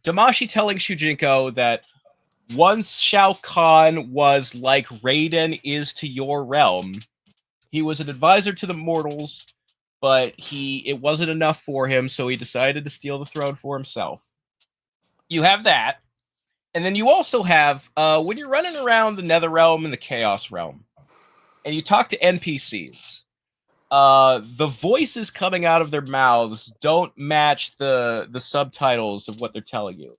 Damashi telling Shujinko that once Shao Kahn was like Raiden is to your realm, he was an advisor to the mortals, but it wasn't enough for him, so he decided to steal the throne for himself. You have that. And then you also have, when you're running around the Nether Realm and the Chaos Realm, and you talk to NPCs, the voices coming out of their mouths don't match the subtitles of what they're telling you.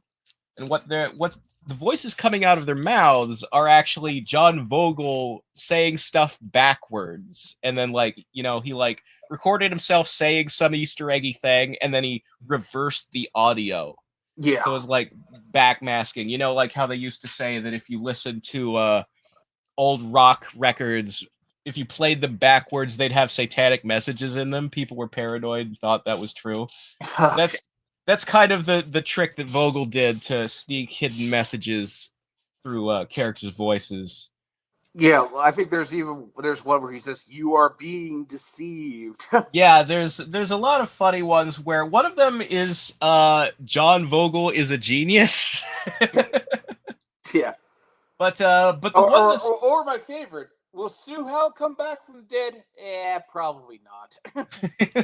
And what the voices coming out of their mouths are actually John Vogel saying stuff backwards. And then, he recorded himself saying some Easter eggy thing, and then he reversed the audio. Yeah. So it was like backmasking. Like how they used to say that if you listen to old rock records, if you played them backwards, they'd have satanic messages in them. People were paranoid and thought that was true. That's kind of the trick that Vogel did to sneak hidden messages through characters' voices. Yeah, I think there's one where he says, "You are being deceived." Yeah, there's a lot of funny ones where one of them is John Vogel is a genius. Yeah. But the one or my favorite, will Suhao come back from the dead? Probably not.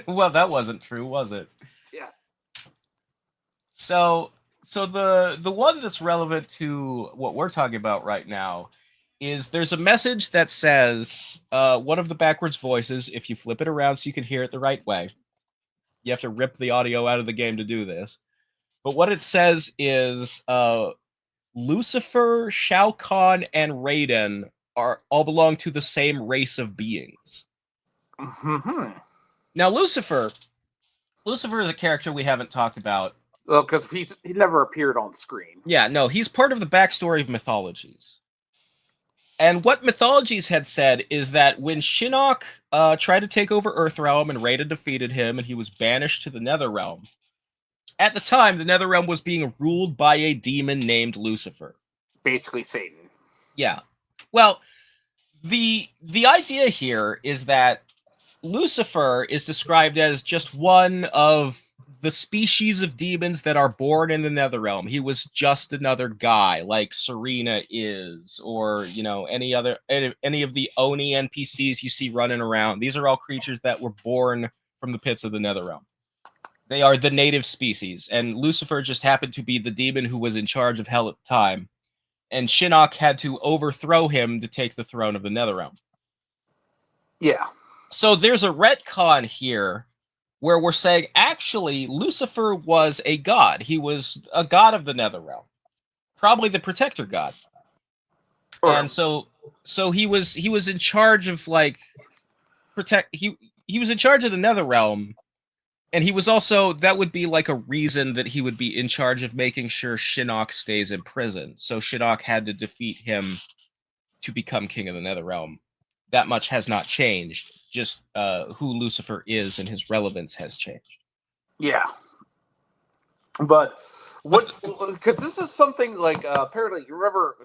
Well, that wasn't true, was it? Yeah. So the one that's relevant to what we're talking about right now is there's a message that says one of the backwards voices, if you flip it around so you can hear it the right way. You have to rip the audio out of the game to do this. But what it says is Lucifer, Shao Kahn, and Raiden all belong to the same race of beings. Mm-hmm. Now, Lucifer is a character we haven't talked about. Well, because he never appeared on screen. Yeah, no, he's part of the backstory of mythologies. And what mythologies had said is that when Shinnok tried to take over Earthrealm and Raiden defeated him and he was banished to the Netherrealm, at the time, the Netherrealm was being ruled by a demon named Lucifer. Basically Satan. Yeah. Well, the idea here is that Lucifer is described as just one of the species of demons that are born in the Netherrealm. He was just another guy, like Serena is, or any of the Oni NPCs you see running around. These are all creatures that were born from the pits of the Netherrealm. They are the native species, and Lucifer just happened to be the demon who was in charge of Hell at the time, and Shinnok had to overthrow him to take the throne of the Netherrealm. Yeah. So there's a retcon here where we're saying actually Lucifer was a god. He was a god of the Netherrealm, probably the protector god. And so he was in charge of like he was in charge of the Netherrealm, and he was also, that would be like a reason that he would be in charge of making sure Shinnok stays in prison. So Shinnok had to defeat him to become king of the Netherrealm. That much has not changed. Just who Lucifer is and his relevance has changed. Yeah. But what? Because this is something like apparently you remember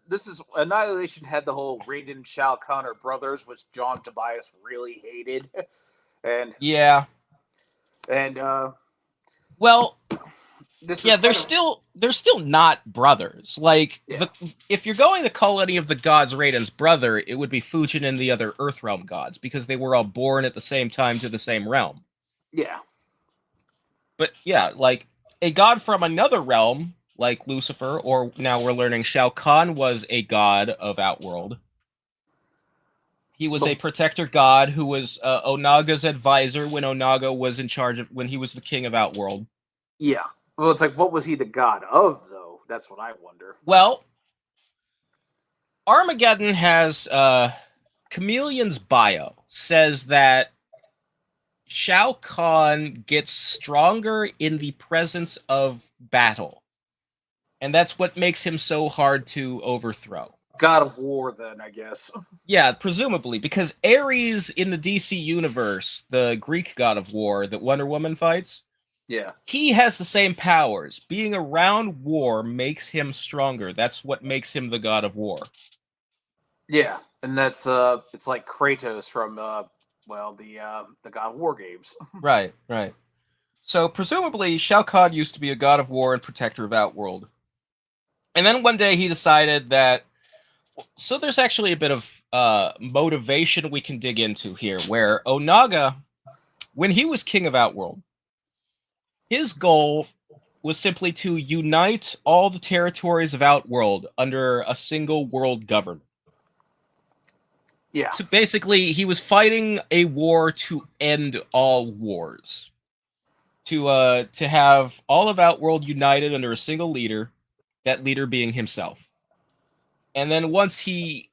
this is Annihilation had the whole Raiden Shao Kahn are brothers, which John Tobias really hated, and yeah, and well, this yeah, is they're still not brothers. Like yeah. if you're going to call any of the gods Raiden's brother, it would be Fujin and the other Earthrealm gods because they were all born at the same time to the same realm. Yeah. But yeah, like a god from another realm, like Lucifer, or now we're learning Shao Kahn was a god of Outworld. He was a protector god who was Onaga's advisor when Onaga was in charge of, when he was the king of Outworld. Yeah. Well, it's like, what was he the god of, though? That's what I wonder. Well, Armageddon has Chameleon's bio says that Shao Kahn gets stronger in the presence of battle. And that's what makes him so hard to overthrow. God of War, then, I guess. Yeah, presumably, because Ares in the DC universe, the Greek god of war that Wonder Woman fights, yeah, he has the same powers. Being around war makes him stronger. That's what makes him the god of war. Yeah, and that's it's like Kratos from the God of War games. Right. So presumably, Shao Kahn used to be a god of war and protector of Outworld. And then one day he decided that, so there's actually a bit of motivation we can dig into here, where Onaga, when he was king of Outworld, his goal was simply to unite all the territories of Outworld under a single world government. Yeah. So basically, he was fighting a war to end all wars. To have all of Outworld united under a single leader, that leader being himself. And then once he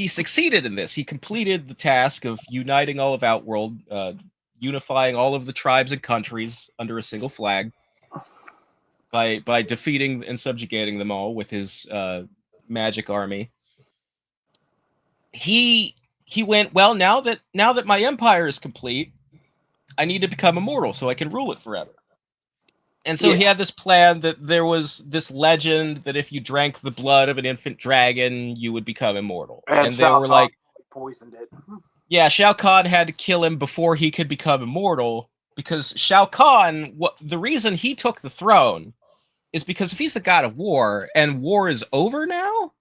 succeeded in this, he completed the task of uniting all of Outworld, unifying all of the tribes and countries under a single flag by defeating and subjugating them all with his magic army. He went, well, now that my empire is complete, I need to become immortal so I can rule it forever. And so he had this plan that there was this legend that if you drank the blood of an infant dragon, you would become immortal. And they were like, poisoned it. Yeah, Shao Kahn had to kill him before he could become immortal, because Shao Kahn, the reason he took the throne is because if he's the god of war and war is over now,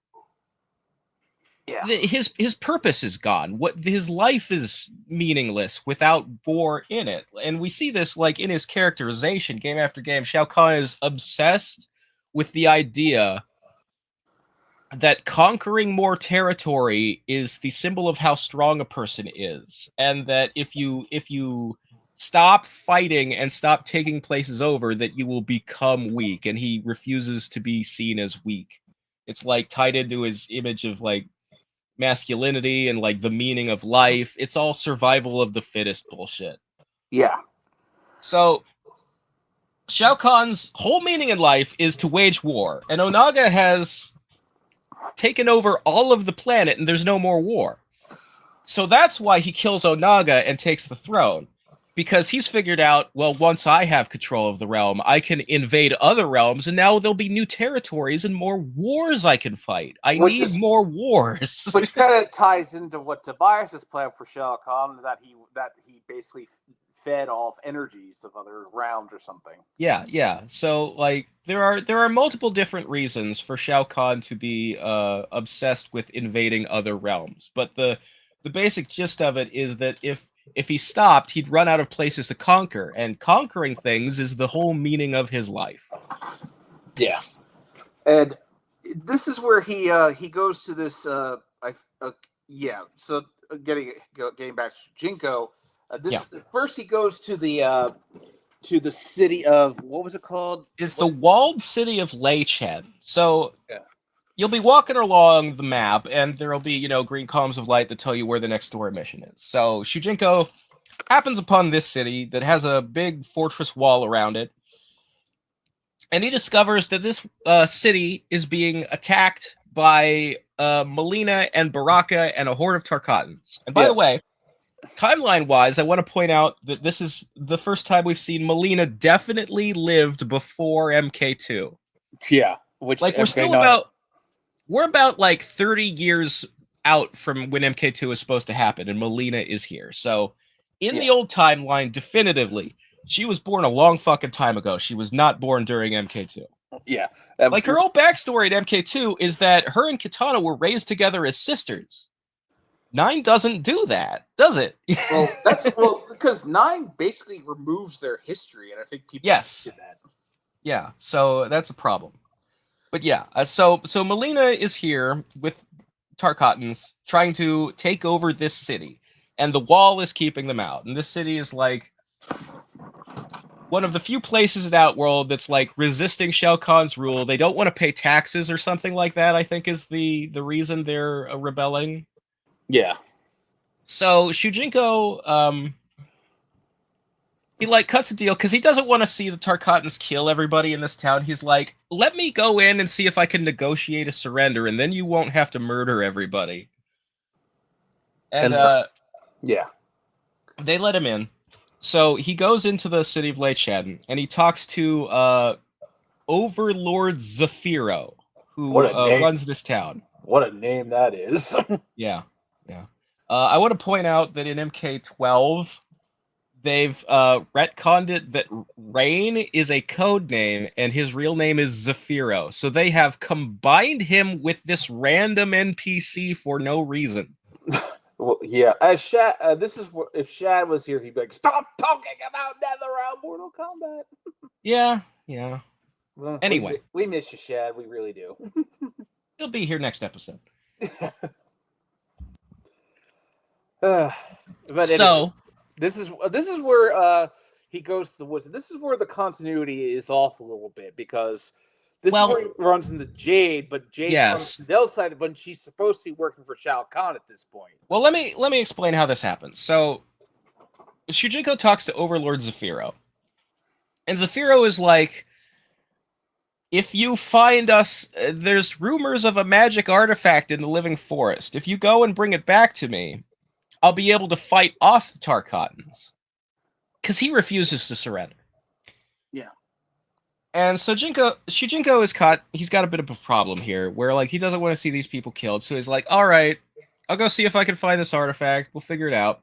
his purpose is gone. His life is meaningless without war in it. And we see this like in his characterization game after game. Shao Kahn is obsessed with the idea that conquering more territory is the symbol of how strong a person is, and that if you stop fighting and stop taking places over, that you will become weak, and he refuses to be seen as weak. It's like tied into his image of like masculinity and like the meaning of life. It's all survival of the fittest bullshit. Yeah. So Shao Kahn's whole meaning in life is to wage war, and Onaga has taken over all of the planet and there's no more war. So that's why he kills Onaga and takes the throne, because he's figured out, well, once I have control of the realm, I can invade other realms, and now there'll be new territories and more wars I can fight. I need more wars. Which kind of ties into what Tobias's plan for Shao Kahn, that he basically fed off energies of other realms or something. Yeah. So like there are multiple different reasons for Shao Kahn to be obsessed with invading other realms, but the basic gist of it is that if he stopped, he'd run out of places to conquer, and conquering things is the whole meaning of his life. Yeah. And this is where he goes to this So getting back to Jinko, First he goes to the city of, what was it called? Is the walled city of Leichen. So you'll be walking along the map, and there'll be, green columns of light that tell you where the next story mission is. So Shujinko happens upon this city that has a big fortress wall around it, and he discovers that this city is being attacked by Melina and Baraka and a horde of Tarkatans. And by the way, timeline-wise, I want to point out that this is the first time we've seen Melina definitely lived before MK2. Yeah, which we're about like 30 years out from when MK2 is supposed to happen, and Melina is here. So in the old timeline, definitively, she was born a long fucking time ago. She was not born during MK2. Yeah. Like, her whole backstory at MK2 is that her and Kitana were raised together as sisters. 9 doesn't do that, does it? Well, because 9 basically removes their history, and I think people did that. Yeah, so that's a problem. But yeah, so Melina is here with Tarkatans trying to take over this city, and the wall is keeping them out. And this city is like one of the few places in Outworld that's like resisting Shao Kahn's rule. They don't want to pay taxes or something like that, I think is the reason they're rebelling. Yeah. So Shujinko, he like cuts a deal because he doesn't want to see the Tarkatans kill everybody in this town. He's like, let me go in and see if I can negotiate a surrender, and then you won't have to murder everybody. And they let him in. So he goes into the city of Leichen, and he talks to Overlord Zafiro, who runs this town. What a name that is. Yeah. I want to point out that in MK12, they've retconned it that Rain is a code name, and his real name is Zafiro. So they have combined him with this random NPC for no reason. Well, yeah. Shad, if Shad was here, he'd be like, "Stop talking about NetherRealm Mortal Kombat." Yeah. Well, anyway, we miss you, Shad. We really do. He'll be here next episode. But anyway, this is where he goes to the woods. This is where the continuity is off a little bit, because this is where he runs into Jade, but Jade's on Sindel's side, but she's supposed to be working for Shao Kahn at this point. Well, let me explain how this happens. So Shujinko talks to Overlord Zafiro, and Zafiro is like, if you find us, there's rumors of a magic artifact in the living forest. If you go and bring it back to me, I'll be able to fight off the Tarkatans. Because he refuses to surrender. Yeah. And so Shujinko is caught. He's got a bit of a problem here, where like he doesn't want to see these people killed. So he's like, all right, I'll go see if I can find this artifact. We'll figure it out.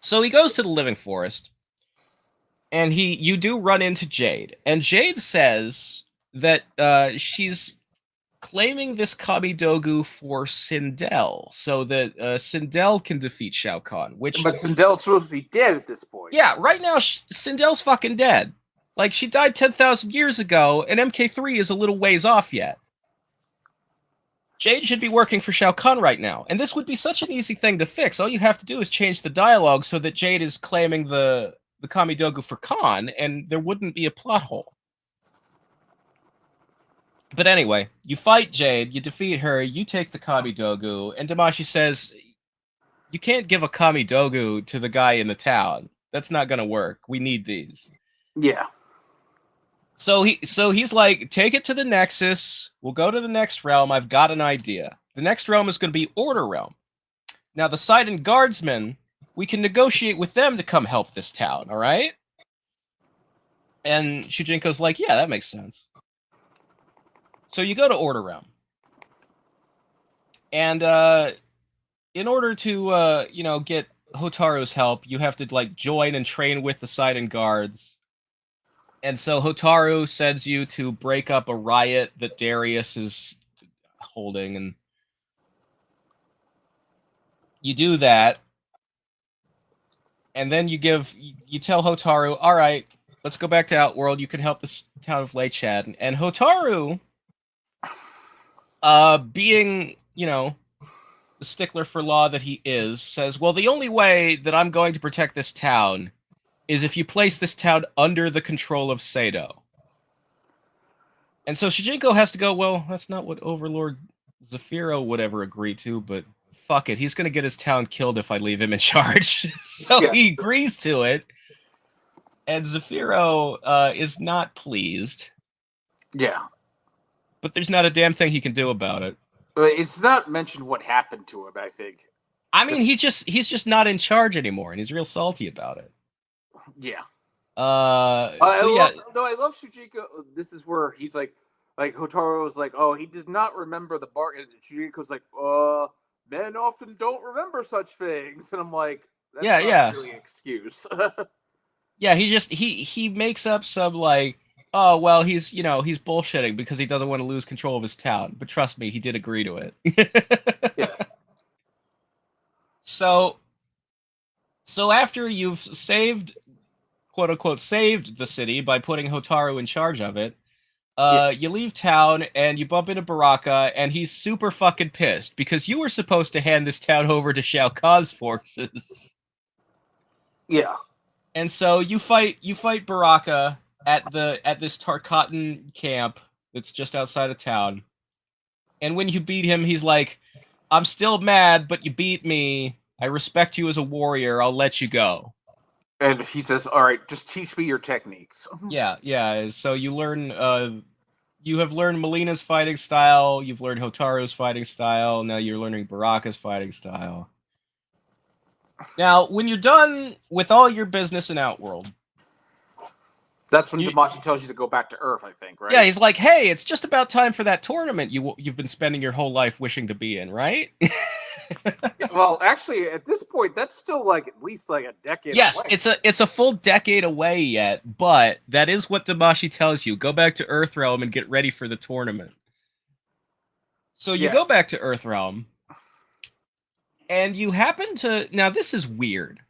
So he goes to the living forest. And you do run into Jade. And Jade says that she's claiming this Kamidogu for Sindel, so that Sindel can defeat Shao Kahn. But Sindel's supposed to be dead at this point. Yeah, right now Sindel's fucking dead. Like, she died 10,000 years ago, and MK3 is a little ways off yet. Jade should be working for Shao Kahn right now, and this would be such an easy thing to fix. All you have to do is change the dialogue so that Jade is claiming the Kamidogu for Kahn, and there wouldn't be a plot hole. But anyway, you fight Jade, you defeat her, you take the Kamidogu, and Damashi says, you can't give a Kamidogu to the guy in the town. That's not gonna work. We need these. Yeah. So he's like, take it to the Nexus. We'll go to the next realm. I've got an idea. The next realm is going to be Order Realm. Now, the Sidon Guardsmen, we can negotiate with them to come help this town, all right? And Shujinko's like, yeah, that makes sense. So you go to Order Realm. And in order to, get Hotaru's help, you have to, like, join and train with the Sidon Guards. And so Hotaru sends you to break up a riot that Darius is holding, and you do that. And then you tell Hotaru, all right, let's go back to Outworld. You can help this town of Leichen. And Hotaru, being, the stickler for law that he is, says, well, the only way that I'm going to protect this town is if you place this town under the control of Sado. And so Shujinko has to go, well, that's not what Overlord Zafiro would ever agree to, but fuck it, he's going to get his town killed if I leave him in charge. So he agrees to it, and Zafiro is not pleased. Yeah. But there's not a damn thing he can do about it. It's not mentioned what happened to him, I think. I mean, he's just not in charge anymore, and he's real salty about it. Yeah. I love Shujinko. This is where he's like Hotaro's like, oh, he did not remember the bar. And Shujinko's like, men often don't remember such things. And I'm like, that's not really an excuse. Yeah, he makes up some like, oh, well, he's bullshitting because he doesn't want to lose control of his town. But trust me, he did agree to it. Yeah. So after you've quote unquote saved the city by putting Hotaru in charge of it, you leave town and you bump into Baraka, and he's super fucking pissed because you were supposed to hand this town over to Shao Kahn's forces. Yeah. And so you fight Baraka at this Tarkatan camp that's just outside of town. And when you beat him, he's like, I'm still mad, but you beat me. I respect you as a warrior. I'll let you go. And he says, all right, just teach me your techniques. Yeah. So you learn, you have learned Melina's fighting style. You've learned Hotaru's fighting style. Now you're learning Baraka's fighting style. Now, when you're done with all your business in Outworld, that's when Damashi tells you to go back to Earth, I think, right? Yeah, he's like, hey, it's just about time for that tournament you've been spending your whole life wishing to be in, right? Well, actually, at this point, that's still like at least like a decade away. Yes, it's a full decade away yet, but that is what Damashi tells you. Go back to Earthrealm and get ready for the tournament. So you go back to Earthrealm, and you happen to... Now, this is weird.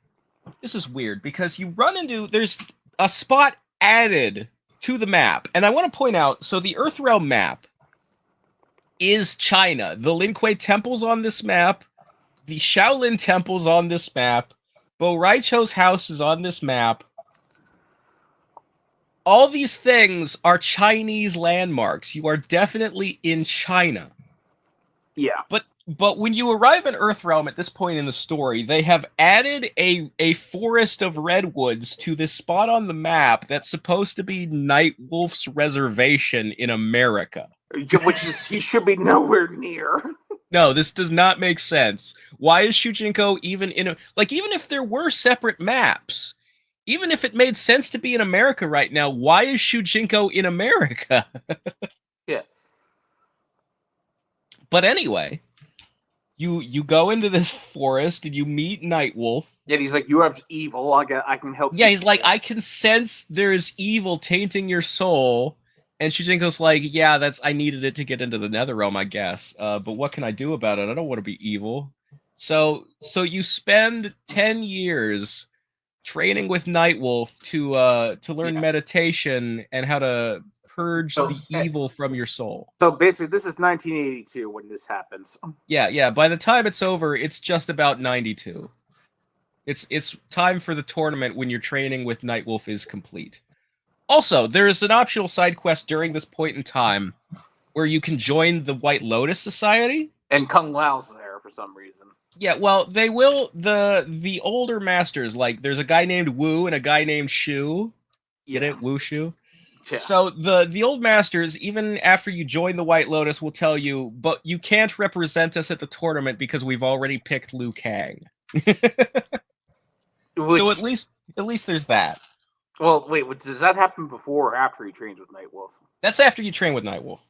This is weird, because you run into... There's a spot added to the map, and I want to point out, so the Earthrealm map is China. The Lin Kuei temple's on this map, the Shaolin temple's on this map, Bo Raicho's house is on this map. All these things are Chinese landmarks. You are definitely in China. Yeah. But when you arrive in Earthrealm at this point in the story, they have added a forest of redwoods to this spot on the map that's supposed to be Nightwolf's reservation in America. Which is, he should be nowhere near. No, this does not make sense. Why is Shujinko even in a... Like, even if there were separate maps, even if it made sense to be in America right now, why is Shujinko in America? Yeah. But anyway... You go into this forest and you meet Nightwolf. Yeah, he's like, you have evil. I can help you. Yeah, he's like, I can sense there's evil tainting your soul. And Shujinko's like, yeah, I needed it to get into the Netherrealm, I guess. But what can I do about it? I don't want to be evil. So you spend 10 years training with Nightwolf to learn meditation and how to purge the evil from your soul. So basically, this is 1982 when this happens. Yeah. By the time it's over, it's just about 92. It's time for the tournament when your training with Nightwolf is complete. Also, there is an optional side quest during this point in time where you can join the White Lotus Society. And Kung Lao's there for some reason. Yeah, well, they will... The older masters, like, there's a guy named Wu and a guy named Shu. Get it? Wu Shu? Yeah. So the old masters, even after you join the White Lotus, will tell you, but you can't represent us at the tournament because we've already picked Liu Kang. So at least there's that. Well, wait, does that happen before or after he trains with Nightwolf? That's after you train with Nightwolf.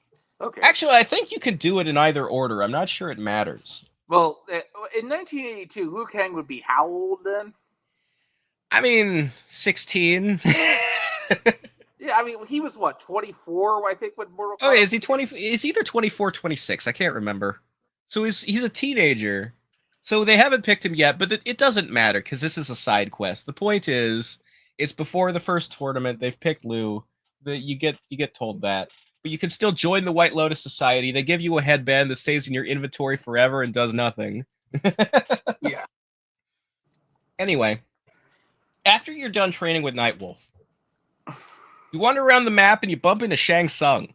Okay. Actually, I think you can do it in either order. I'm not sure it matters. Well, in 1982, Liu Kang would be how old then? I mean, 16. Yeah, I mean, he was, 24, I think, when Mortal Kombat... Oh, is he 20? He's either 24 or 26. I can't remember. So he's a teenager. So they haven't picked him yet, but it doesn't matter, because this is a side quest. The point is, it's before the first tournament. They've picked Liu. You get told that. but you can still join the White Lotus Society. They give you a headband that stays in your inventory forever and does nothing. Yeah. Anyway, after you're done training with Nightwolf, you wander around the map and you bump into Shang Tsung.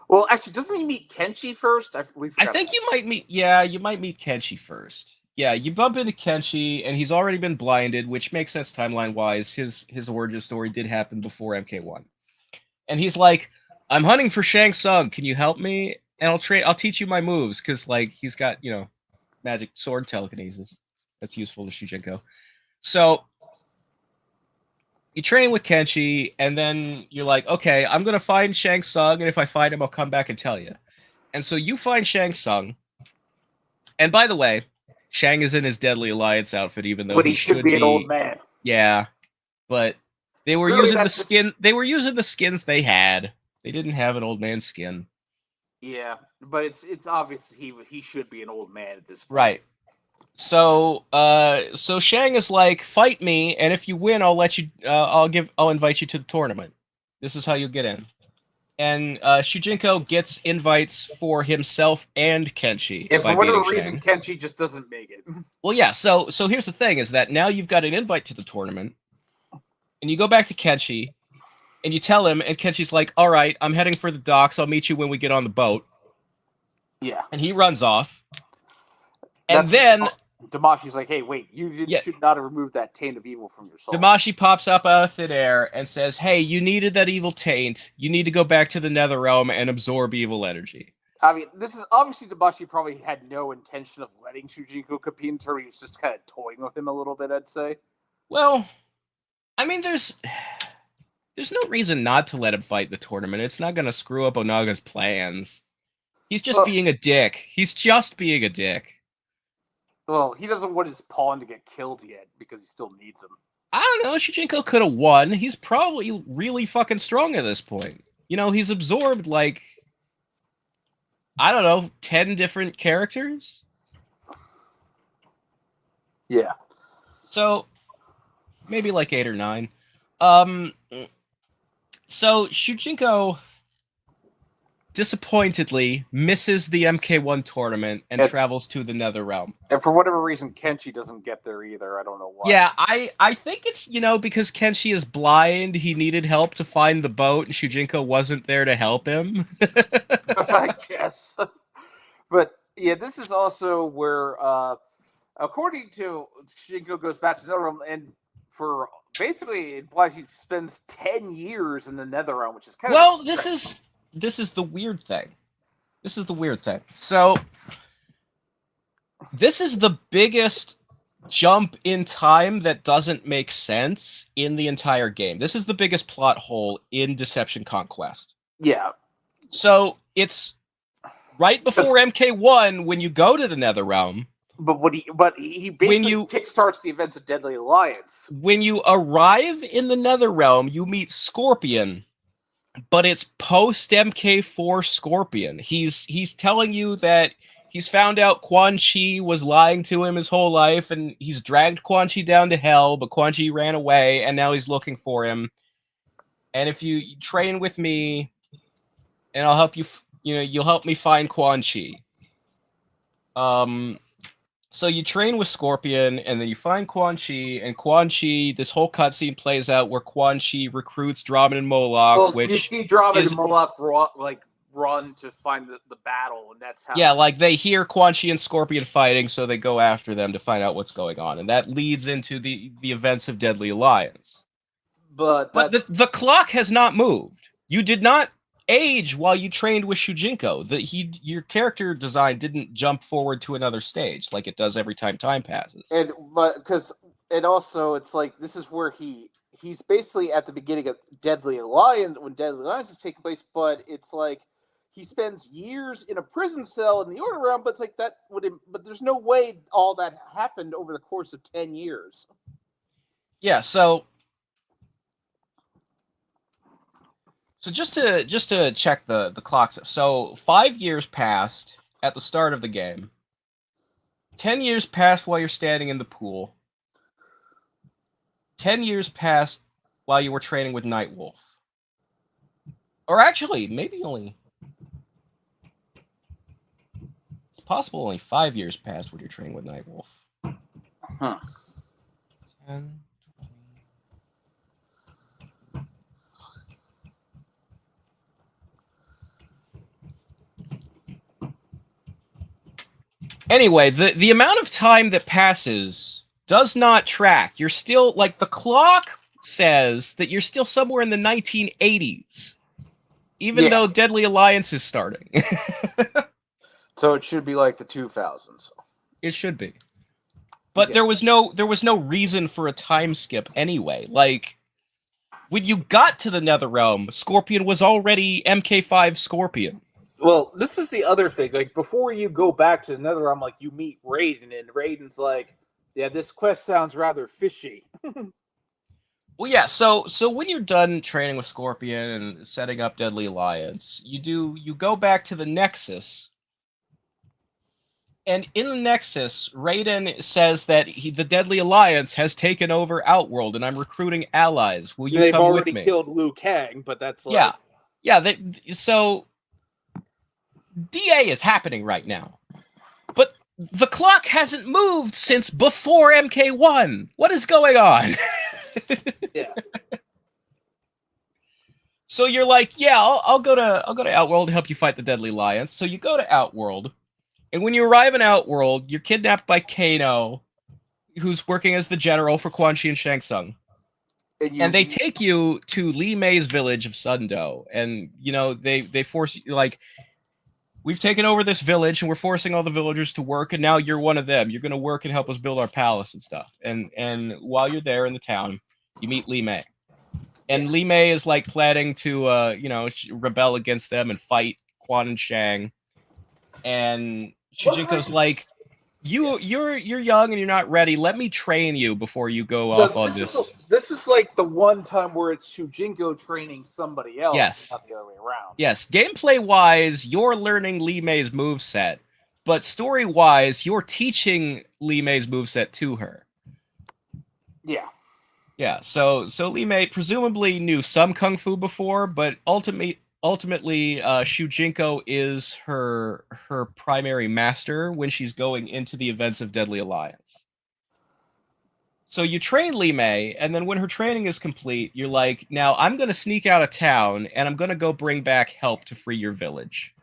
Well, actually, doesn't he meet Kenshi first? I think you might meet. Yeah, you might meet Kenshi first. Yeah, you bump into Kenshi, and he's already been blinded, which makes sense timeline-wise. His origin story did happen before MK1, and he's like, "I'm hunting for Shang Tsung. Can you help me? And I'll teach you my moves because like he's got magic sword telekinesis that's useful to Shujinko." So you train with Kenshi, and then you're like, "Okay, I'm gonna find Shang Tsung, and if I find him, I'll come back and tell you." And so you find Shang Tsung, and by the way, Shang is in his Deadly Alliance outfit, even though he should be an old man. Yeah, but they were Really, using the skin. They were using the skins they had. They didn't have an old man skin. Yeah, but it's obvious he should be an old man at this point. Right. So Shang is like, fight me, and if you win, I'll let you. I'll invite you to the tournament. This is how you get in. And Shujinko gets invites for himself and Kenshi. And for whatever reason, Kenshi just doesn't make it. Well, yeah. So here's the thing: is that now you've got an invite to the tournament, and you go back to Kenshi, and you tell him, and Kenshi's like, "All right, I'm heading for the docks. I'll meet you when we get on the boat." Yeah. And he runs off. And then Damashi's like, "Hey, wait! You should not have removed that taint of evil from your soul." Damashi pops up out of thin air and says, "Hey, you needed that evil taint. You need to go back to the Nether Realm and absorb evil energy." I mean, this is obviously Damashi probably had no intention of letting Shujinko compete until he was just kind of toying with him a little bit, I'd say. Well, I mean, there's no reason not to let him fight the tournament. It's not going to screw up Onaga's plans. He's just being a dick. He's just being a dick. Well, he doesn't want his pawn to get killed yet because he still needs him. I don't know. Shujinko could have won. He's probably really fucking strong at this point. He's absorbed, like, I don't know, 10 different characters? Yeah. So, maybe like 8 or 9. So, Shujinko disappointedly misses the MK1 tournament and travels to the Nether Realm. And for whatever reason, Kenshi doesn't get there either. I don't know why. Yeah, I think it's, because Kenshi is blind, he needed help to find the boat, and Shujinko wasn't there to help him. I guess. But, yeah, this is also where, according to Shujinko goes back to the Nether Realm, and for basically it implies he spends 10 years in the Nether Realm, which is kind of... Well, this is the weird thing. So, this is the biggest jump in time that doesn't make sense in the entire game. This is the biggest plot hole in Deception Conquest. Yeah. So, it's right before MK1 when you go to the Nether Realm. But he basically kickstarts the events of Deadly Alliance. When you arrive in the Nether Realm, you meet Scorpion. But it's post MK4 Scorpion. He's telling you that he's found out Quan Chi was lying to him his whole life, and he's dragged Quan Chi down to hell, but Quan Chi ran away, and now he's looking for him. And if you train with me, and I'll help you, you'll help me find Quan Chi. So you train with Scorpion, and then you find Quan Chi, and Quan Chi, this whole cutscene plays out where Quan Chi recruits Draman and Moloch, which you see Draman and Moloch run to find the battle, and that's how... Yeah, like, they hear Quan Chi and Scorpion fighting, so they go after them to find out what's going on, and that leads into the events of Deadly Alliance. But the clock has not moved. You did not age while you trained with Shujinko. Your character design didn't jump forward to another stage like it does every time passes. And also it's like this is where he's basically at the beginning of Deadly Alliance when Deadly Alliance is taking place, but it's like he spends years in a prison cell in the Order Realm, but it's like but there's no way all that happened over the course of 10 years. Yeah, so just to check the clocks. So 5 years passed at the start of the game. 10 years passed while you're standing in the pool. 10 years passed while you were training with Nightwolf. Or actually, maybe only... It's possible only 5 years passed when you're training with Nightwolf. Huh. 10, 20... Anyway, the amount of time that passes does not track. You're still, like, the clock says that you're still somewhere in the 1980s, even though Deadly Alliance is starting. So it should be like the 2000s. It should be. But there was no reason for a time skip anyway. Like, when you got to the Netherrealm, Scorpion was already MK5 Scorpion. Well, this is the other thing. Like, before you go back to the Netherrealm, like, you meet Raiden, and Raiden's like, yeah, this quest sounds rather fishy. Well, yeah, so when you're done training with Scorpion and setting up Deadly Alliance, you go back to the Nexus. And in the Nexus, Raiden says that the Deadly Alliance has taken over Outworld, and I'm recruiting allies. Will you come with me? They've already killed Liu Kang, but that's like... Yeah. So DA is happening right now, but the clock hasn't moved since before MK1. What is going on? Yeah. So you're like, yeah, I'll go to Outworld to help you fight the Deadly Alliance. So you go to Outworld, and when you arrive in Outworld, you're kidnapped by Kano, who's working as the general for Quan Chi and Shang Tsung. And they take you to Li Mei's village of Sundo, and they force you, like, we've taken over this village and we're forcing all the villagers to work, and now you're one of them. You're going to work and help us build our palace and stuff. And while you're there in the town, you meet Li Mei. And Li Mei is like planning to rebel against them and fight Quan and Shang. And Shujinko's like, you're young and you're not ready. Let me train you before you go off on this. This is like the one time where it's Shujinko training somebody else, yes, not the other way around. Yes, gameplay-wise, you're learning Li Mei's moveset, but story-wise, you're teaching Li Mei's moveset to her. Yeah. Yeah, so Li Mei presumably knew some kung fu before, but ultimately Shujinko is her primary master when she's going into the events of Deadly Alliance. So you train Li Mei, and then when her training is complete, you're like, now I'm going to sneak out of town, and I'm going to go bring back help to free your village.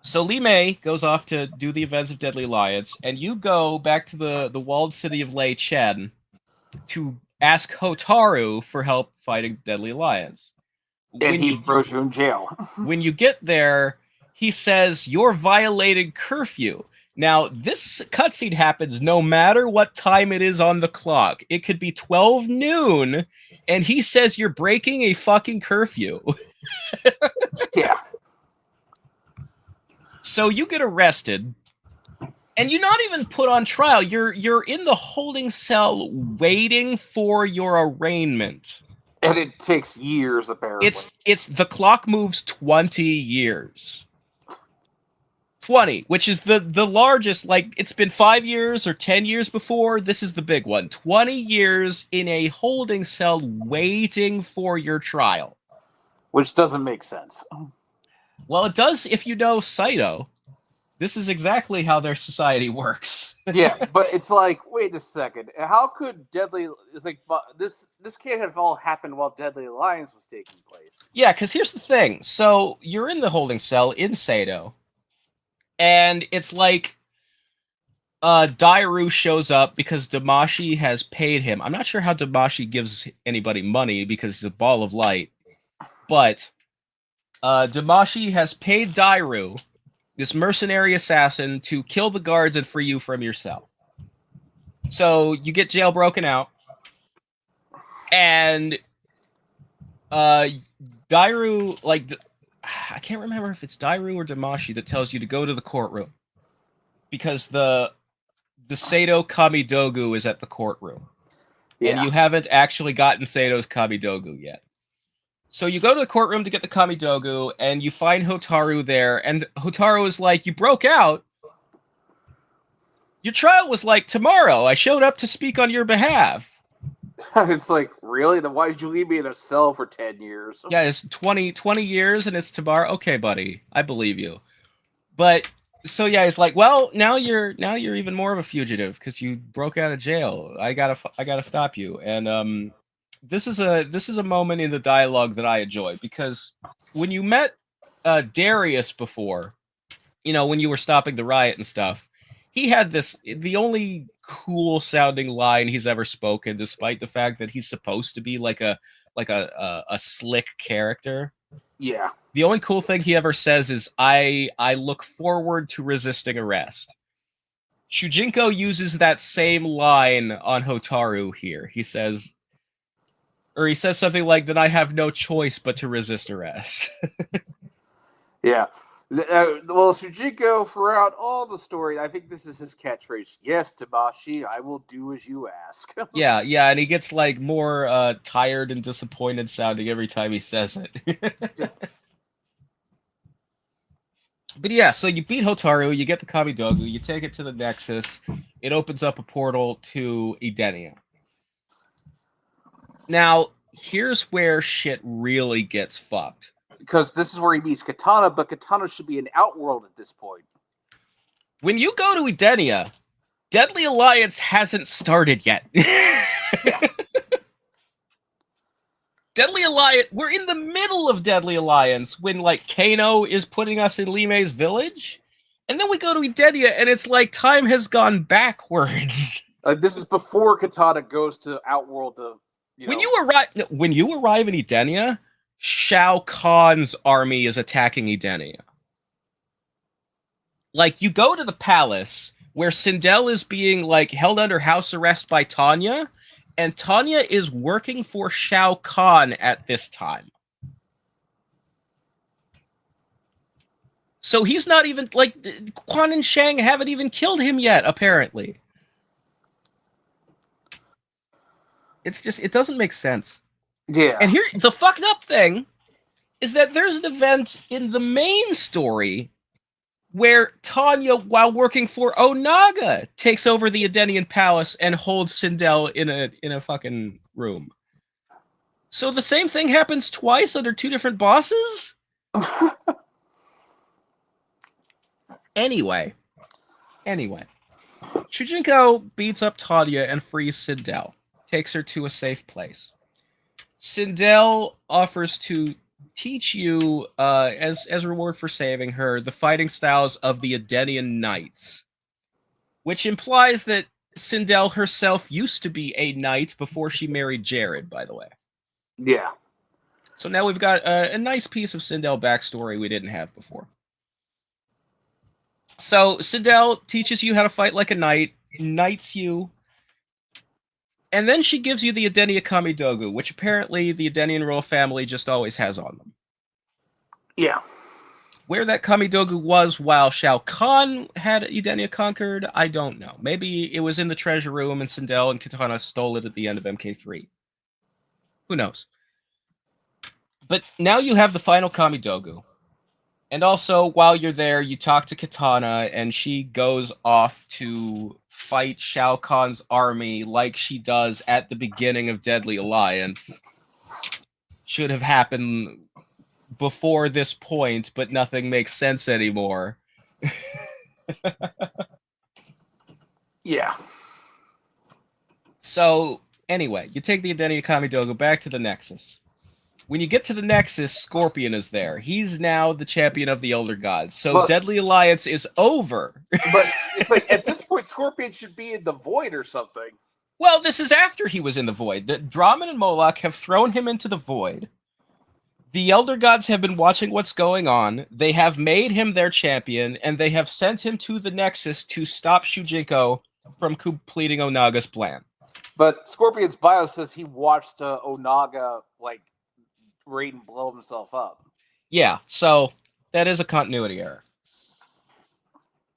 So Li Mei goes off to do the events of Deadly Alliance, and you go back to the walled city of Lei Chen to ask Hotaru for help fighting Deadly Alliance. And he throws you in jail. When you get there, he says, you're violating curfew. Now, this cutscene happens no matter what time it is on the clock. It could be 12 noon, and he says you're breaking a fucking curfew. Yeah. So you get arrested, and you're not even put on trial. You're in the holding cell waiting for your arraignment. And it takes years, apparently. It's the clock moves 20 years. 20, which is the largest, like, it's been 5 years or 10 years before. This is the big one. 20 years in a holding cell waiting for your trial. Which doesn't make sense. Well, it does if you know Saito. This is exactly how their society works. Yeah, but it's like, wait a second. How could Deadly... It's like, this can't have all happened while Deadly Alliance was taking place. Yeah, because here's the thing. So, you're in the holding cell in Saito. And it's like Dairu shows up because Damashi has paid him. I'm not sure how Damashi gives anybody money because he's a ball of light. But Damashi has paid Dairu, this mercenary assassin, to kill the guards and free you from your cell. So you get jailbroken out. And Dairu, like... I can't remember if it's Dairu or Damashi that tells you to go to the courtroom. Because the Saito Kamidogu is at the courtroom. Yeah. And you haven't actually gotten Sato's Kamidogu yet. So you go to the courtroom to get the Kamidogu, and you find Hotaru there, and Hotaru is like, you broke out? Your trial was like tomorrow. I showed up to speak on your behalf. It's like, really? Then why did you leave me in a cell for 10 years? Yeah, it's 20 years and it's tomorrow. Okay, buddy, I believe you. But so yeah, it's like, well, now you're even more of a fugitive because you broke out of jail. I gotta stop you. And this is a moment in the dialogue that I enjoy because when you met Darius before, when you were stopping the riot and stuff, he had the only cool sounding line he's ever spoken, despite the fact that he's supposed to be like a slick character. Yeah. The only cool thing he ever says is, I look forward to resisting arrest. Shujinko uses that same line on Hotaru here. He says something like, that I have no choice but to resist arrest. Yeah. Well, Shujinko, throughout all the story, I think this is his catchphrase. Yes, Tabashi, I will do as you ask. Yeah, and he gets like more tired and disappointed sounding every time he says it. But yeah, so you beat Hotaru, you get the Kamidogu, you take it to the Nexus, it opens up a portal to Edenia. Now, here's where shit really gets fucked. Because this is where he meets Katana, but Katana should be an Outworld at this point. When you go to Edenia, Deadly Alliance hasn't started yet. Yeah. Deadly Alliance, we're in the middle of Deadly Alliance when, like, Kano is putting us in Lime's village, and then we go to Edenia, and it's like time has gone backwards. This is before Katana goes to Outworld to, When you arrive in Edenia, Shao Kahn's army is attacking Edenia. Like, you go to the palace where Sindel is being, like, held under house arrest by Tanya, and Tanya is working for Shao Kahn at this time. So he's not even, like, Quan and Shang haven't even killed him yet, apparently. It's just, it doesn't make sense. Yeah. And here, the fucked up thing is that there's an event in the main story where Tanya, while working for Onaga, takes over the Edenian palace and holds Sindel in a fucking room. So the same thing happens twice under two different bosses? Anyway. Shujinko beats up Tanya and frees Sindel. Takes her to a safe place. Sindel offers to teach you, as reward for saving her, the fighting styles of the Edenian Knights. Which implies that Sindel herself used to be a knight before she married Jared, by the way. Yeah. So now we've got a nice piece of Sindel backstory we didn't have before. So Sindel teaches you how to fight like a knight, knights you, and then she gives you the Edenia Kamidogu, which apparently the Edenian royal family just always has on them. Yeah. Where that Kamidogu was while Shao Kahn had Edenia conquered, I don't know. Maybe it was in the treasure room and Sindel and Katana stole it at the end of MK3. Who knows? But now you have the final Kamidogu. And also, while you're there, you talk to Katana, and she goes off to fight Shao Kahn's army like she does at the beginning of Deadly Alliance. Should have happened before this point, but nothing makes sense anymore. Yeah. So, anyway, you take the Edenia Kamidogu back to the Nexus. When you get to the Nexus, Scorpion is there. He's now the champion of the Elder Gods. So Deadly Alliance is over. But it's like, at this point, Scorpion should be in the Void or something. Well, this is after he was in the Void. Draman and Moloch have thrown him into the Void. The Elder Gods have been watching what's going on. They have made him their champion, and they have sent him to the Nexus to stop Shujinko from completing Onaga's plan. But Scorpion's bio says he watched Onaga, like, raid and blow himself up. Yeah, so that is a continuity error.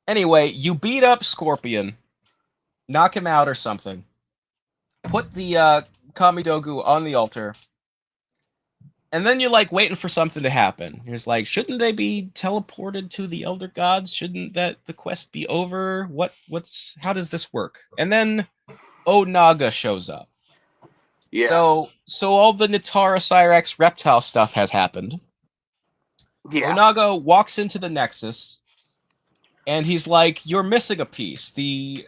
Anyway, you beat up Scorpion, knock him out or something, put the Kamidogu on the altar, and then you're like waiting for something to happen. You're just like, shouldn't they be teleported to the Elder Gods? Shouldn't the quest be over? How does this work? And then Onaga shows up. Yeah. So all the Natara Cyrax reptile stuff has happened. Yeah. Onaga walks into the Nexus, and he's like, "You're missing a piece. The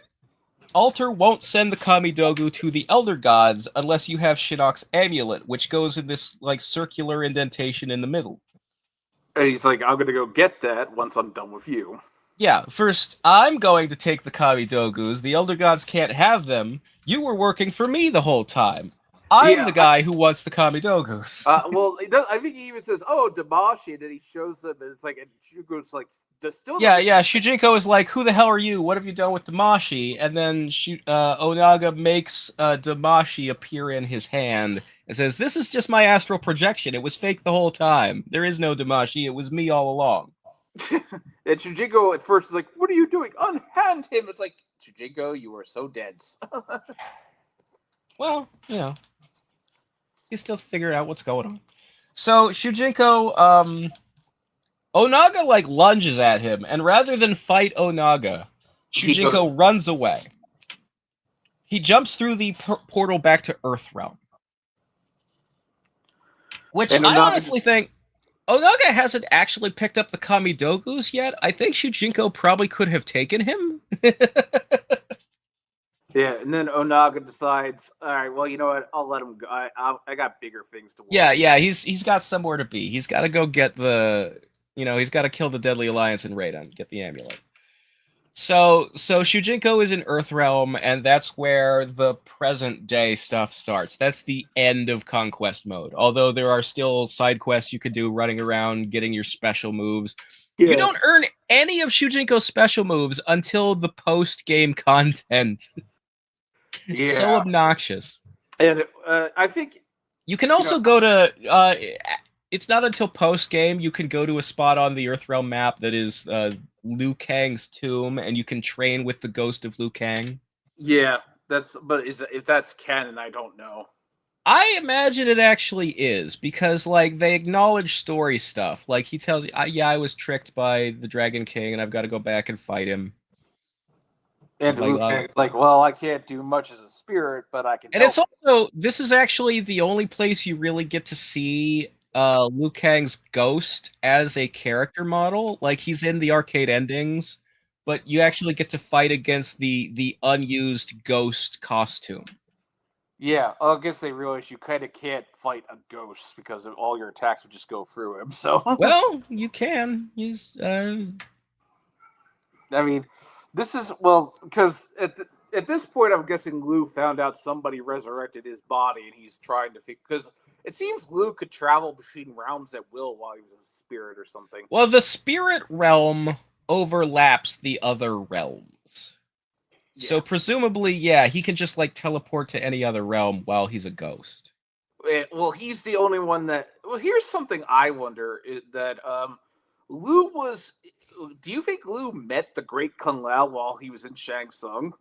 altar won't send the Kamidogu to the Elder Gods unless you have Shinnok's amulet, which goes in this like circular indentation in the middle." And he's like, I'm gonna go get that once I'm done with you. Yeah, first, I'm going to take the Kamidogus. The Elder Gods can't have them. You were working for me the whole time. I'm Yeah, the guy who wants the Kamidogus. well, I think he even says, "Oh, Damashi," and then he shows them, and it's like, and Shugo's like, still Yeah, doesn't. yeah. Shujinko is like, "Who the hell are you? What have you done with Damashi?" And then Onaga makes Damashi appear in his hand and says, "This is just my astral projection. It was fake the whole time. There is no Damashi. It was me all along." And Shujinko at first is like, "What are you doing? Unhand him!" It's like, Shujinko, you are so dense. Well, he's still figuring out what's going on. So Shujinko, Onaga like lunges at him, and rather than fight Onaga, Shujinko runs away. He jumps through the portal back to Earthrealm, which And I Onaga honestly think Onaga hasn't actually picked up the Kamidogus yet. I think Shujinko probably could have taken him. Yeah, and then Onaga decides, all right, well, you know what? I'll let him go. I got bigger things to worry about. Yeah, he's got somewhere to be. He's got to go get the, he's got to kill the Deadly Alliance and Raiden, get the amulet. So Shujinko is in Earthrealm, and that's where the present day stuff starts. That's the end of Conquest mode. Although there are still side quests you could do, running around, getting your special moves. Yeah. You don't earn any of Shujinko's special moves until the post-game content. Yeah. So obnoxious. And I think you can also go to. It's not until post-game you can go to a spot on the Earthrealm map that is Liu Kang's tomb, and you can train with the ghost of Liu Kang. Yeah, but if that's canon, I don't know. I imagine it actually is, because like they acknowledge story stuff. Like he tells you, I was tricked by the Dragon King, and I've got to go back and fight him. And Liu Kang's like, well, I can't do much as a spirit, but I can. And it's also, this is actually the only place you really get to see Liu Kang's ghost as a character model. Like, he's in the arcade endings, but you actually get to fight against the unused ghost costume. Yeah, I guess they realize you kind of can't fight a ghost because all your attacks would just go through him. So well, you can. He's. I mean, this is because at this point, I'm guessing Liu found out somebody resurrected his body, and he's trying to figure, because it seems Liu could travel between realms at will while he was a spirit or something. Well, the spirit realm overlaps the other realms. Yeah. So presumably, yeah, he can just like teleport to any other realm while he's a ghost. Well, he's the only one that. Well, here's something I wonder that Liu was. Do you think Liu met the Great Kung Lao while he was in Shang Tsung?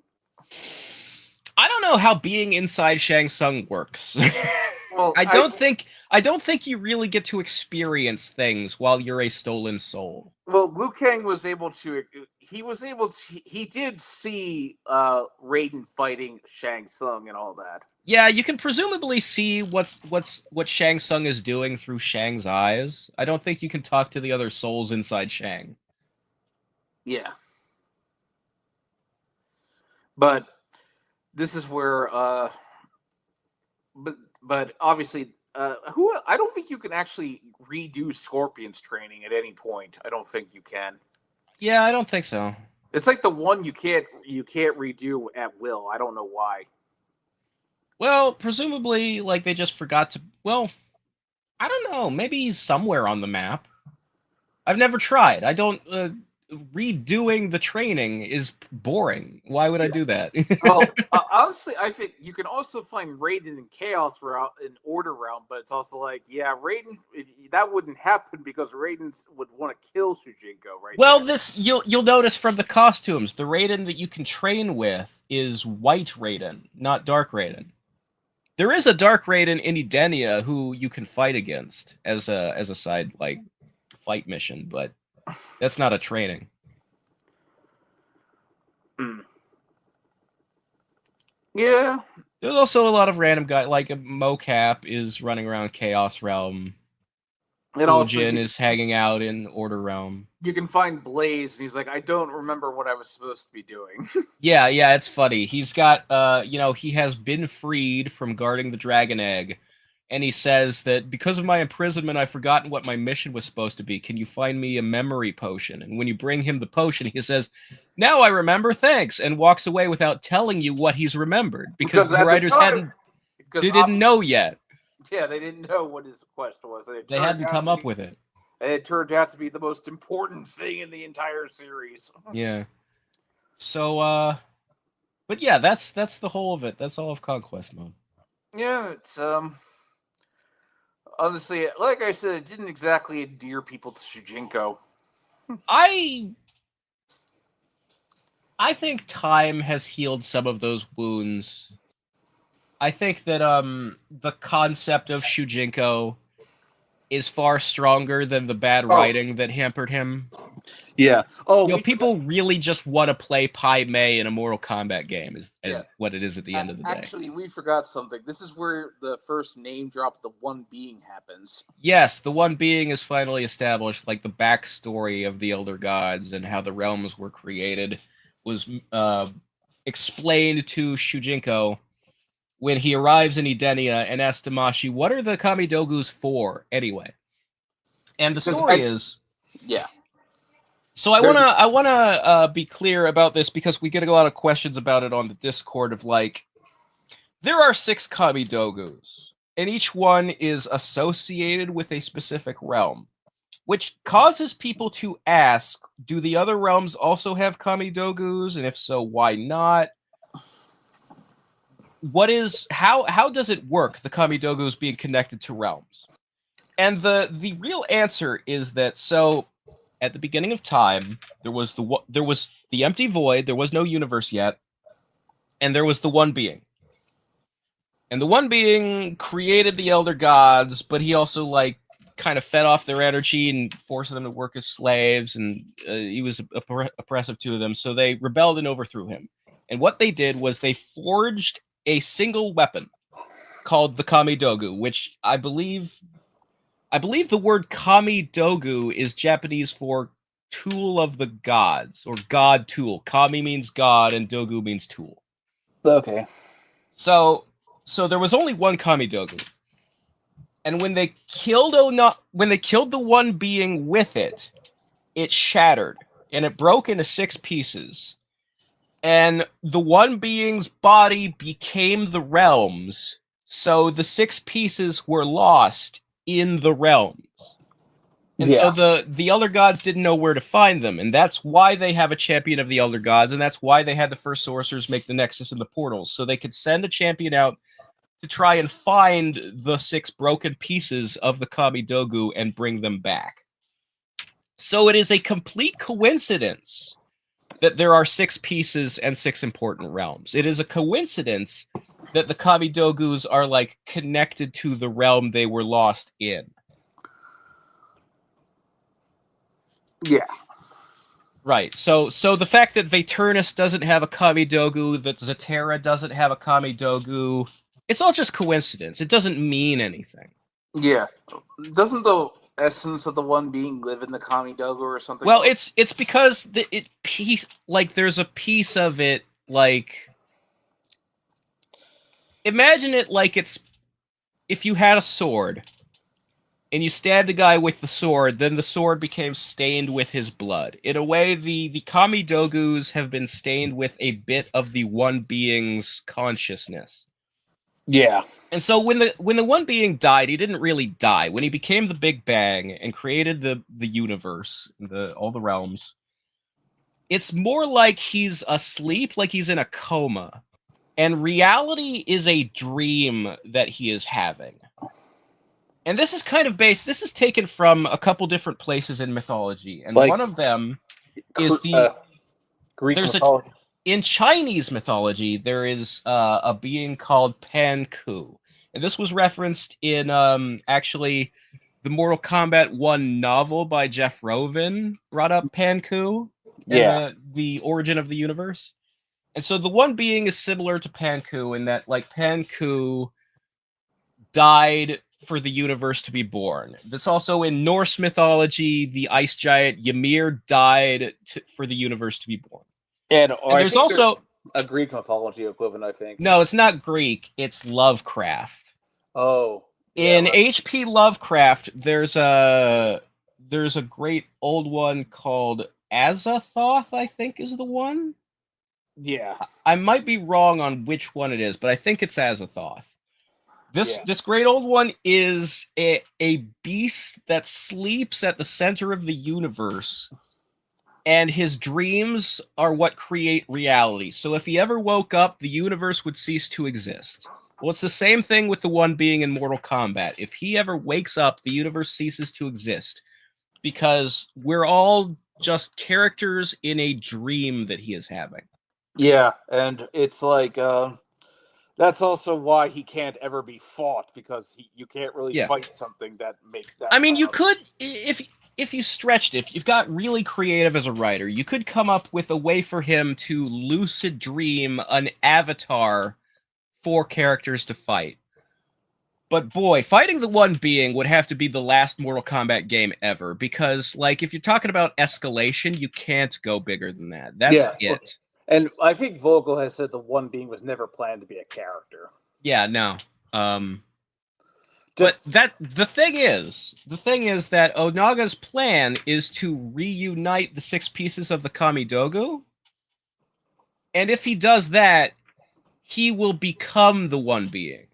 I don't know how being inside Shang Tsung works. Well, I don't think you really get to experience things while you're a stolen soul. Well, Liu Kang was able to. He did see Raiden fighting Shang Tsung and all that. Yeah, you can presumably see what Shang Tsung is doing through Shang's eyes. I don't think you can talk to the other souls inside Shang. Yeah. But this is where but obviously I don't think you can actually redo Scorpion's training at any point. I don't think you can. Yeah, I don't think so. It's like the one you can't redo at will. I don't know why. Well, presumably like they just forgot to, well, I don't know, maybe he's somewhere on the map. I've never tried. I don't redoing the training is boring. Why would I do that? Well, honestly, I think you can also find Raiden in Chaos in Order Realm, but it's also like, yeah, Raiden, that wouldn't happen because Raiden would want to kill Shujinko, right? Well, you'll notice from the costumes, the Raiden that you can train with is White Raiden, not Dark Raiden. There is a Dark Raiden in Edenia who you can fight against as a side like fight mission, but that's not a training. Yeah. There's also a lot of random guys, like a Mocap is running around Chaos Realm. And also, Ojin is hanging out in Order Realm. you can find Blaze, and he's like, I don't remember what I was supposed to be doing. Yeah, it's funny. He's got, he has been freed from guarding the Dragon Egg, and he says that because of my imprisonment, I've forgotten what my mission was supposed to be. Can you find me a memory potion? And when you bring him the potion, he says, now I remember, thanks, and walks away without telling you what he's remembered, because the writers didn't know yet. Yeah, they didn't know what his quest was. They hadn't come up with it. And it turned out to be the most important thing in the entire series. Yeah. So, but yeah, that's the whole of it. That's all of Conquest mode. Yeah, it's honestly, like I said, it didn't exactly endear people to Shujinko. I think time has healed some of those wounds. I think that the concept of Shujinko is far stronger than the bad writing that hampered him. Yeah. Oh, people really just want to play Pai Mei in a Mortal Kombat game is what it is at the end of the day. Actually, we forgot something. This is where the first name drop, the One Being, happens. Yes, the One Being is finally established, like the backstory of the Elder Gods and how the realms were created was explained to Shujinko when he arrives in Edenia and asks Tamashi, what are the Kamidogus for, anyway? And the story is... Yeah. So I wanna be clear about this because we get a lot of questions about it on the Discord of like, there are 6 Kamidogus, and each one is associated with a specific realm, which causes people to ask, do the other realms also have Kamidogus, and if so, why not? How does it work, the Kamidogus being connected to realms? And the real answer is that, so at the beginning of time, there was the empty void, there was no universe yet, and there was the One Being. And the One Being created the Elder Gods, but he also like kind of fed off their energy and forced them to work as slaves, and he was oppressive to them, so they rebelled and overthrew him. And what they did was they forged a single weapon called the Kamidogu, which I believe the word Kamidogu is Japanese for tool of the gods, or god tool. Kami means god, and Dogu means tool. Okay. So there was only one Kamidogu. And when they killed the One Being with it, it shattered, and it broke into 6 pieces. And the One Being's body became the realms, so the 6 pieces were lost in the realms. And so the Elder Gods didn't know where to find them, and that's why they have a champion of the Elder Gods, and that's why they had the first sorcerers make the Nexus and the portals, so they could send a champion out to try and find the 6 broken pieces of the Kamidogu and bring them back. So it is a complete coincidence that there are 6 pieces and 6 important realms. It is a coincidence that the Kamidogus are like connected to the realm they were lost in. Yeah. Right. So the fact that Vaeternus doesn't have a Kamidogu, that Zatera doesn't have a Kamidogu, it's all just coincidence. It doesn't mean anything. Yeah. Doesn't the essence of the One Being live in the Kamidogu or something? Well, it's because there's a piece of it, like, imagine it like it's if you had a sword and you stabbed a guy with the sword, then the sword became stained with his blood. In a way, the Kamidogus have been stained with a bit of the One Being's consciousness. Yeah. And so when the One Being died, he didn't really die. When he became the Big Bang and created the universe, all the realms, it's more like he's asleep, like he's in a coma. And reality is a dream that he is having. And this is this is taken from a couple different places in mythology. And one of them is Greek mythology. In Chinese mythology, there is a being called Pan Ku. And this was referenced in actually the Mortal Kombat 1 novel by Jeff Rovin brought up Pan Ku. Yeah. The origin of the universe. And so the one being is similar to Panku in that, like, Panku died for the universe to be born. That's also in Norse mythology. The ice giant Ymir died for the universe to be born. And there's also a Greek mythology equivalent, I think. No, it's not Greek. It's Lovecraft. Oh, yeah, in H.P. Lovecraft, there's a great old one called Azathoth, I think is the one. Yeah, I might be wrong on which one it is, but I think it's Azathoth. This great old one is a beast that sleeps at the center of the universe, and his dreams are what create reality. So if he ever woke up, the universe would cease to exist. Well, it's the same thing with the one being in Mortal Kombat. If he ever wakes up, the universe ceases to exist because we're all just characters in a dream that he is having. Yeah, and it's like that's also why he can't ever be fought, because you can't really fight something that makes that. I mean, you could if you stretched it, if you've got really creative as a writer, you could come up with a way for him to lucid dream an avatar for characters to fight. But boy, fighting the one being would have to be the last Mortal Kombat game ever, because, like, if you're talking about escalation, you can't go bigger than that. That's it. And I think Vogel has said the one being was never planned to be a character. Yeah, no. But the thing is that Onaga's plan is to reunite the 6 pieces of the Kamidogu. And if he does that, he will become the one being.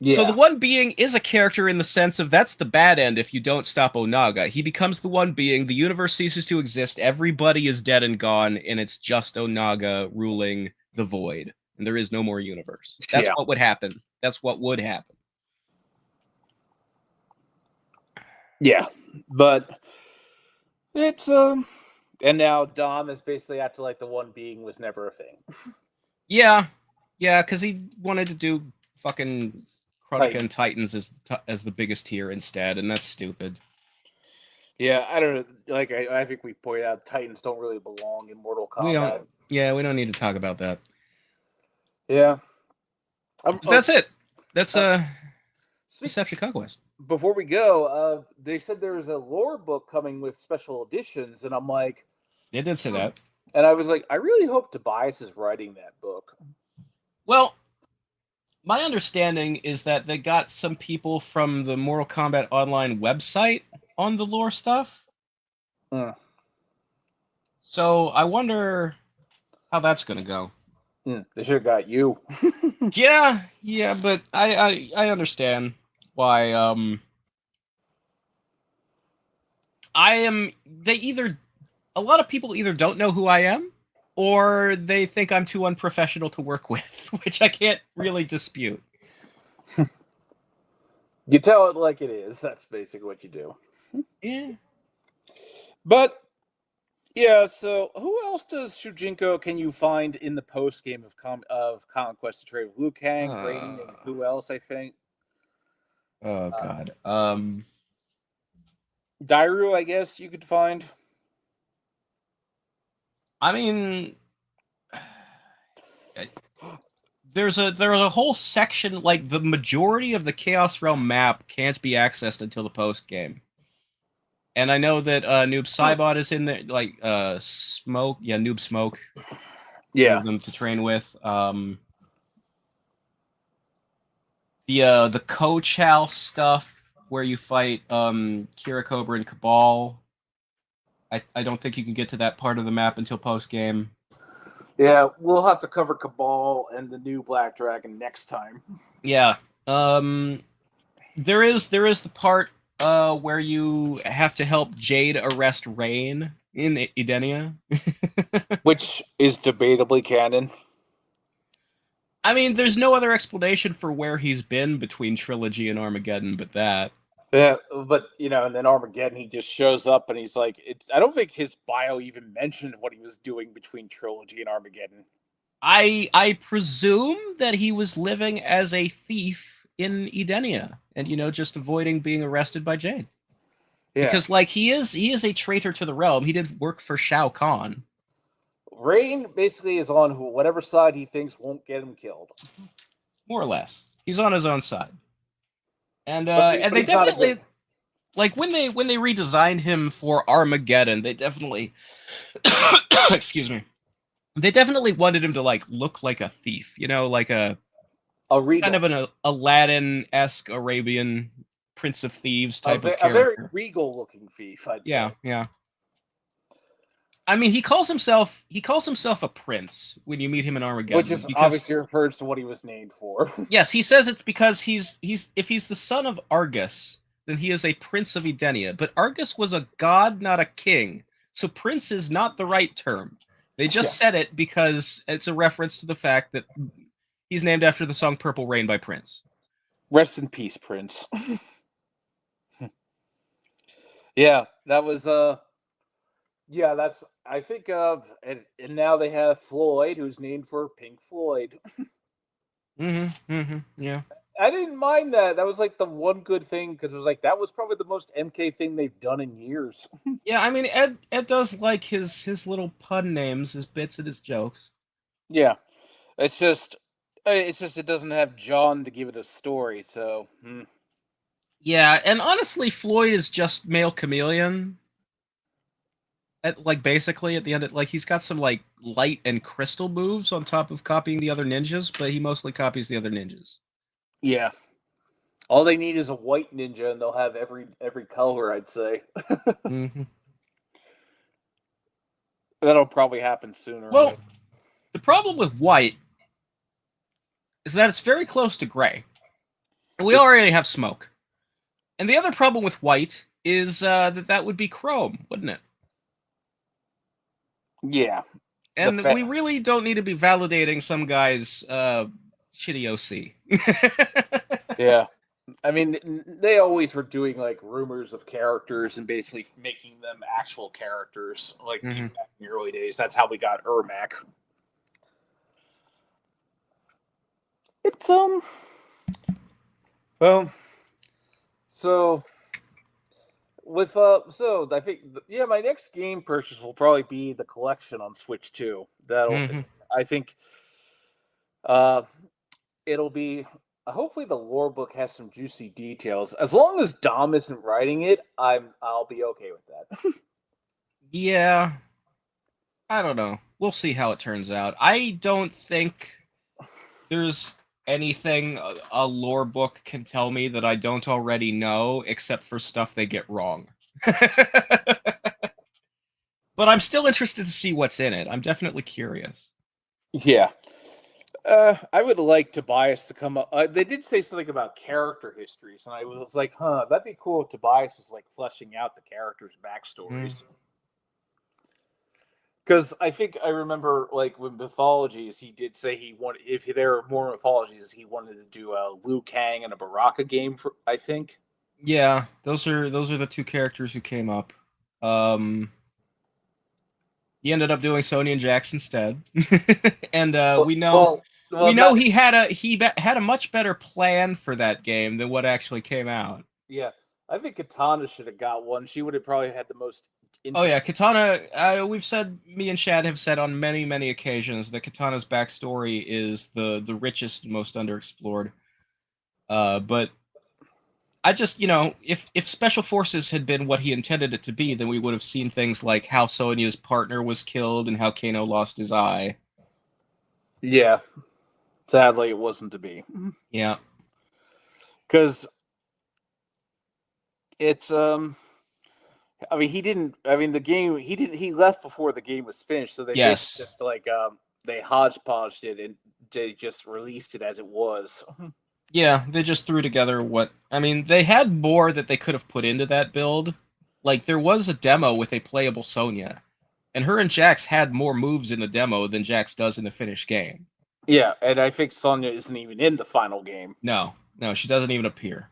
Yeah. So the one being is a character in the sense of that's the bad end if you don't stop Onaga. He becomes the one being, the universe ceases to exist, everybody is dead and gone, and it's just Onaga ruling the void. And there is no more universe. That's what would happen. That's what would happen. Yeah, but it's and now Dom is basically acting like the one being was never a thing. Yeah, because he wanted to do fucking Chronica and Titans as the biggest tier instead, and that's stupid. Yeah, I don't know. Like I think we pointed out, Titans don't really belong in Mortal Kombat. We don't need to talk about that. Yeah, that's it. That's Deception Conquest. Before we go, they said there was a lore book coming with special editions, and I'm like, they did say that, and I was like, I really hope Tobias is writing that book. Well, my understanding is that they got some people from the Mortal Kombat Online website on the lore stuff. So I wonder how that's going to go. They should have got you. yeah, but I understand why. A lot of people either don't know who I am, or they think I'm too unprofessional to work with, which I can't really dispute. You tell it like it is. That's basically what you do. Yeah. But, yeah, so who else does Shujinko can you find in the post game of Conquest to trade with? Liu Kang, Raiden, and who else, I think? Oh, God. Dairu, I guess you could find. I mean, there's a whole section, like the majority of the Chaos Realm map can't be accessed until the post game. And I know that Noob Saibot is in there, like Smoke, Noob Smoke. Yeah, them to train with. The Coach House stuff where you fight Kira Cobra and Cabal. I don't think you can get to that part of the map until post game. Yeah, we'll have to cover Cabal and the new Black Dragon next time. Yeah. There is the part where you have to help Jade arrest Rain in Edenia. Which is debatably canon. I mean, there's no other explanation for where he's been between Trilogy and Armageddon but that. Yeah, but, and then Armageddon, he just shows up and he's like, I don't think his bio even mentioned what he was doing between Trilogy and Armageddon. I presume that he was living as a thief in Edenia and, just avoiding being arrested by Jade. Yeah. Because, like, he is a traitor to the realm. He did work for Shao Kahn. Rain basically is on whatever side he thinks won't get him killed. More or less. He's on his own side. And But they he's not a definitely good... like when they redesigned him for Armageddon, they definitely excuse me. They definitely wanted him to like look like a thief, you know, like a regal, kind of an Aladdin-esque Arabian Prince of Thieves type of a very character. regal-looking thief, I'd Yeah, say. yeah. I mean, he calls himself a prince when you meet him in Armageddon, Which is obviously refers to what he was named for. Yes, he says it's because he's if he's the son of Argus, then he is a prince of Edenia. But Argus was a god, not a king, so prince is not the right term. They just said it because it's a reference to the fact that he's named after the song "Purple Rain" by Prince. Rest in peace, Prince. Yeah, that was yeah, that's I think and now they have Floyd, who's named for Pink Floyd. Yeah. I didn't mind that. That was like the one good thing because it was like that was probably the most MK thing they've done in years. Yeah, I mean Ed does like his little pun names, his bits and his jokes. Yeah, it's just it doesn't have John to give it a story, so. Yeah, and honestly, Floyd is just male chameleon. Like basically at the end, like he's got some like light and crystal moves on top of copying the other ninjas, but he mostly copies the other ninjas. Yeah, all they need is a white ninja, and they'll have every color. I'd say. Mm-hmm. That'll probably happen sooner. Well, the problem with white is that it's very close to gray, and we already have smoke. And the other problem with white is that would be chrome, wouldn't it? Yeah. And we really don't need to be validating some guy's shitty OC. Yeah. I mean, they always were doing like rumors of characters and basically making them actual characters, like back in the early days. That's how we got Ermac. It's well, so with so I think my next game purchase will probably be the collection on Switch 2. I think it'll be hopefully the lore book has some juicy details. As long as Dom isn't writing it, I'll be okay with that. Yeah. I don't know. We'll see how it turns out. I don't think there's anything a lore book can tell me that I don't already know, except for stuff they get wrong. But I'm still interested to see what's in it. I'm definitely curious. Yeah. I would like Tobias to come up. They did say something about character histories, and I was like, that'd be cool if Tobias was like fleshing out the characters' backstories. Because I think I remember, like, with mythologies, he did say he wanted, if there are more mythologies, he wanted to do a Liu Kang and a Baraka game, for, I think. Yeah, those are the two characters who came up. He ended up doing Sony and Jax instead, and we know he had a much better plan for that game than what actually came out. Yeah, I think Katana should have got one. She would have probably had the most. Oh yeah, Katana. We've said, me and Shad have said on many occasions that Katana's backstory is the richest, most underexplored. But I just, if Special Forces had been what he intended it to be, then we would have seen things like how Sonya's partner was killed and how Kano lost his eye. Yeah. Sadly, it wasn't to be. Yeah. Because it's, I mean, he left before the game was finished, so they just like, they hodgepodged it and they just released it as it was. Yeah, they just threw together they had more that they could have put into that build. Like, there was a demo with a playable Sonya, and her and Jax had more moves in the demo than Jax does in the finished game. Yeah, and I think Sonya isn't even in the final game. No, she doesn't even appear.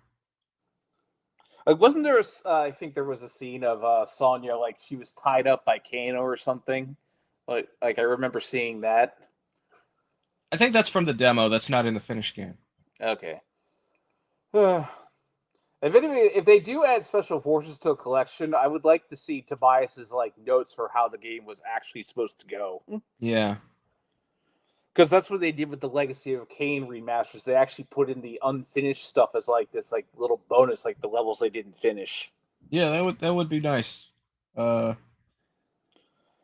Like, wasn't there I think there was a scene of Sonya, like, she was tied up by Kano or something? Like I remember seeing that. I think that's from the demo. That's not in the finished game. Okay. If they do add special forces to a collection, I would like to see Tobias's like notes for how the game was actually supposed to go. Yeah. Because that's what they did with the Legacy of Kain remasters. They actually put in the unfinished stuff as like this like little bonus, like the levels they didn't finish. Yeah, that would be nice.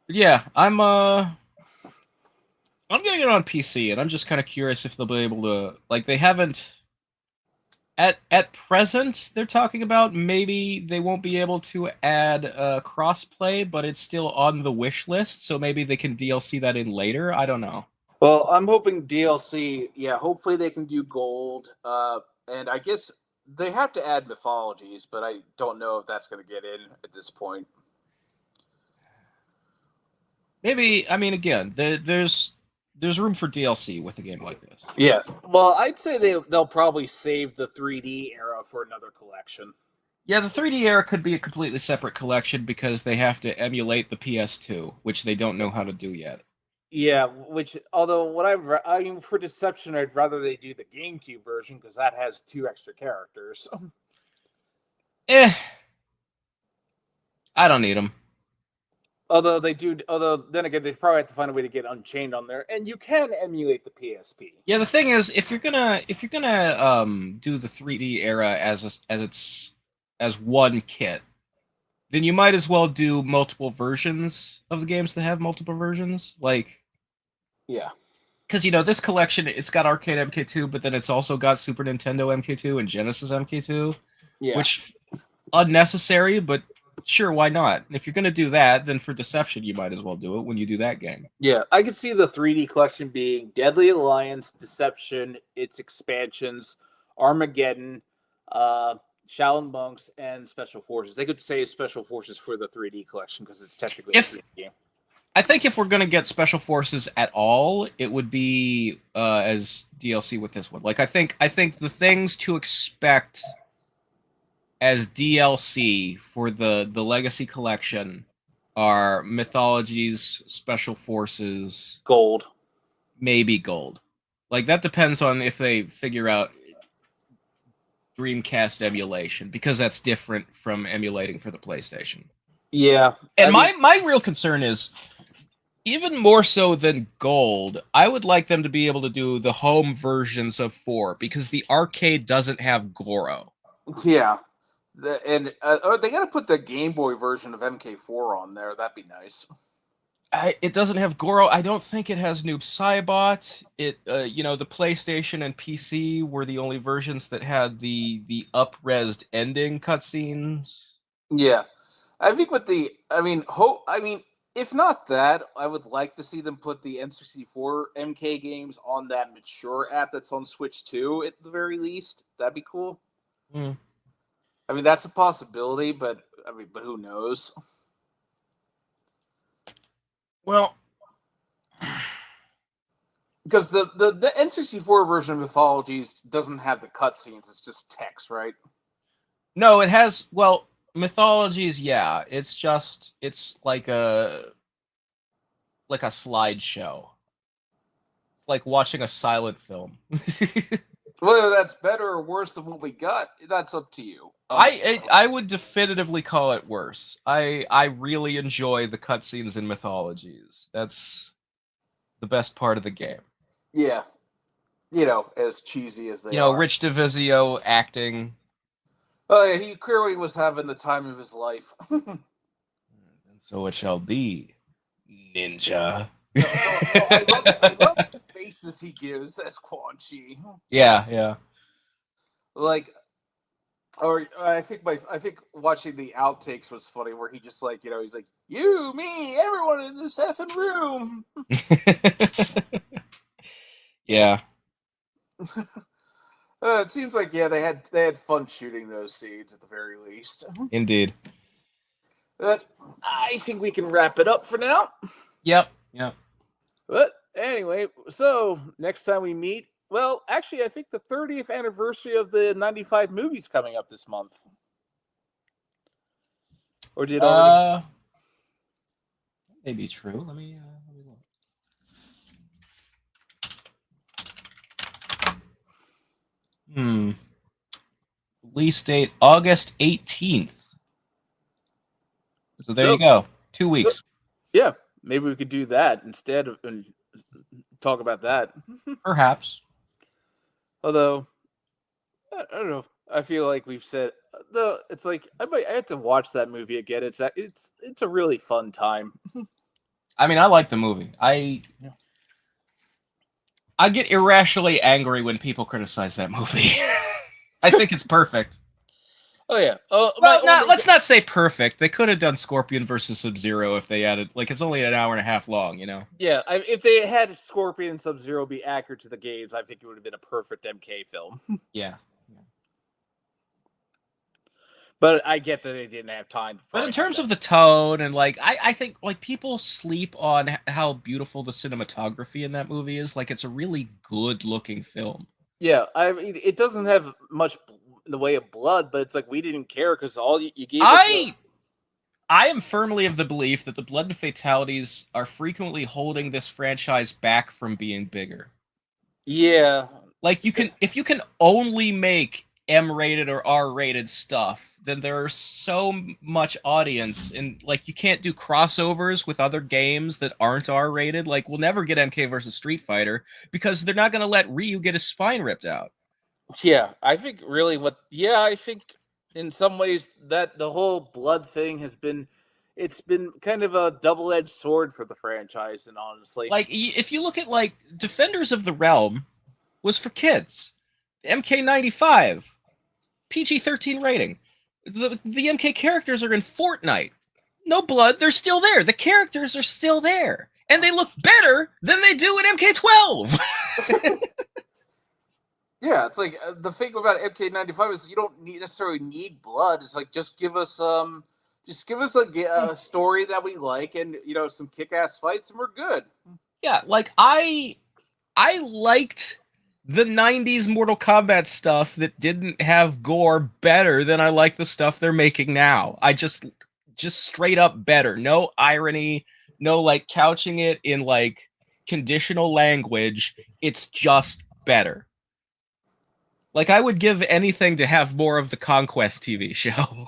Yeah, I'm getting it on PC, and I'm just kind of curious if they'll be able to, like, they haven't at present. They're talking about maybe they won't be able to add crossplay, but it's still on the wish list, so maybe they can DLC that in later. I don't know. Well, I'm hoping DLC. Yeah, hopefully they can do gold. And I guess they have to add mythologies, but I don't know if that's going to get in at this point. Maybe, I mean, again, there's room for DLC with a game like this. Yeah, well, I'd say they'll probably save the 3D era for another collection. Yeah, the 3D era could be a completely separate collection because they have to emulate the PS2, which they don't know how to do yet. Yeah, which although I mean for Deception, I'd rather they do the GameCube version because that has 2 extra characters. I don't need them. Although then again, they probably have to find a way to get Unchained on there, and you can emulate the PSP. Yeah, the thing is, if you're gonna do the 3D era as one kit, then you might as well do multiple versions of the games that have multiple versions. Like, yeah, because this collection, it's got Arcade MK2, but then it's also got Super Nintendo MK2 and Genesis MK2, which unnecessary, but sure, why not? If you're gonna do that, then for Deception, you might as well do it when you do that game. Yeah, I could see the 3D collection being Deadly Alliance, Deception, its expansions, Armageddon, Shaolin Monks, and Special Forces. They could say Special Forces for the 3D collection because it's technically a 3D game. I think if we're gonna get Special Forces at all, it would be as DLC with this one. Like, I think the things to expect as DLC for the Legacy Collection are Mythologies, Special Forces, Gold. Maybe Gold. Like, that depends on if they figure out Dreamcast emulation, because that's different from emulating for the PlayStation. Yeah. And my real concern is, even more so than Gold, I would like them to be able to do the home versions of 4, because the arcade doesn't have Goro. Yeah. They got to put the Game Boy version of MK4 on there. That'd be nice. It doesn't have Goro. I don't think it has Noob Saibot. The PlayStation and PC were the only versions that had the up-resed ending cutscenes. Yeah. I think if not that, I would like to see them put the N64 MK games on that mature app that's on Switch 2 at the very least. That'd be cool. Mm. I mean, that's a possibility, but who knows? Well, because the N64 version of Mythologies doesn't have the cutscenes; it's just text, right? No, it has. Well, Mythologies, yeah. It's like a slideshow. It's like watching a silent film. Whether that's better or worse than what we got, that's up to you. I would definitively call it worse. I really enjoy the cutscenes in Mythologies. That's the best part of the game. Yeah. As cheesy as they are. Rich DeVizio acting. Oh, yeah, he clearly was having the time of his life. And so it shall be, ninja. I love the faces he gives as Quan Chi. Yeah. Like, or I think watching the outtakes was funny, where he just he's like, you, me, everyone in this effing room. Yeah. It seems like they had fun shooting those scenes at the very least. Indeed. But I think we can wrap it up for now. Yep. But anyway, so next time we meet, well, actually, I think the 30th anniversary of the 95 movies coming up this month. Or did already? That may be true. Let me look. Release date August 18th. So there you go. 2 weeks. Yeah, maybe we could do that instead of and talk about that. Perhaps. Although I don't know. I feel like we've said it's like I have to watch that movie again. It's a really fun time. I mean, I like the movie. I get irrationally angry when people criticize that movie. I think it's perfect. Oh yeah. Let's not say perfect. They could have done Scorpion versus Sub-Zero if they added, like, it's only an hour and a half long, you know? Yeah, if they had Scorpion and Sub-Zero be accurate to the games, I think it would have been a perfect MK film. Yeah. But I get that they didn't have time. But in terms of the tone and, like, I think, like, people sleep on how beautiful the cinematography in that movie is. Like, it's a really good-looking film. Yeah, I mean, it doesn't have much in the way of blood, but it's like we didn't care because all you gave us. I am firmly of the belief that the blood and fatalities are frequently holding this franchise back from being bigger. Yeah. Like, if you can only make M-rated or R-rated stuff, then there's so much audience, and, like, you can't do crossovers with other games that aren't R-rated. Like, we'll never get MK versus Street Fighter because they're not going to let Ryu get his spine ripped out. Yeah, I think really I think in some ways that the whole blood thing it's been kind of a double-edged sword for the franchise, and honestly. Like, if you look at, like, Defenders of the Realm was for kids. MK95, PG-13 rating. The MK characters are in Fortnite. No blood, they're still there. The characters are still there. And they look better than they do in MK12. Yeah, it's like the thing about MK95 is you don't necessarily need blood. It's like just give us a story that we like, and some kick-ass fights, and we're good. Yeah, like I liked the 90s Mortal Kombat stuff that didn't have gore better than I like the stuff they're making now. I just straight up better. No irony, no, like, couching it in, like, conditional language. It's just better. Like, I would give anything to have more of the Konquest TV show.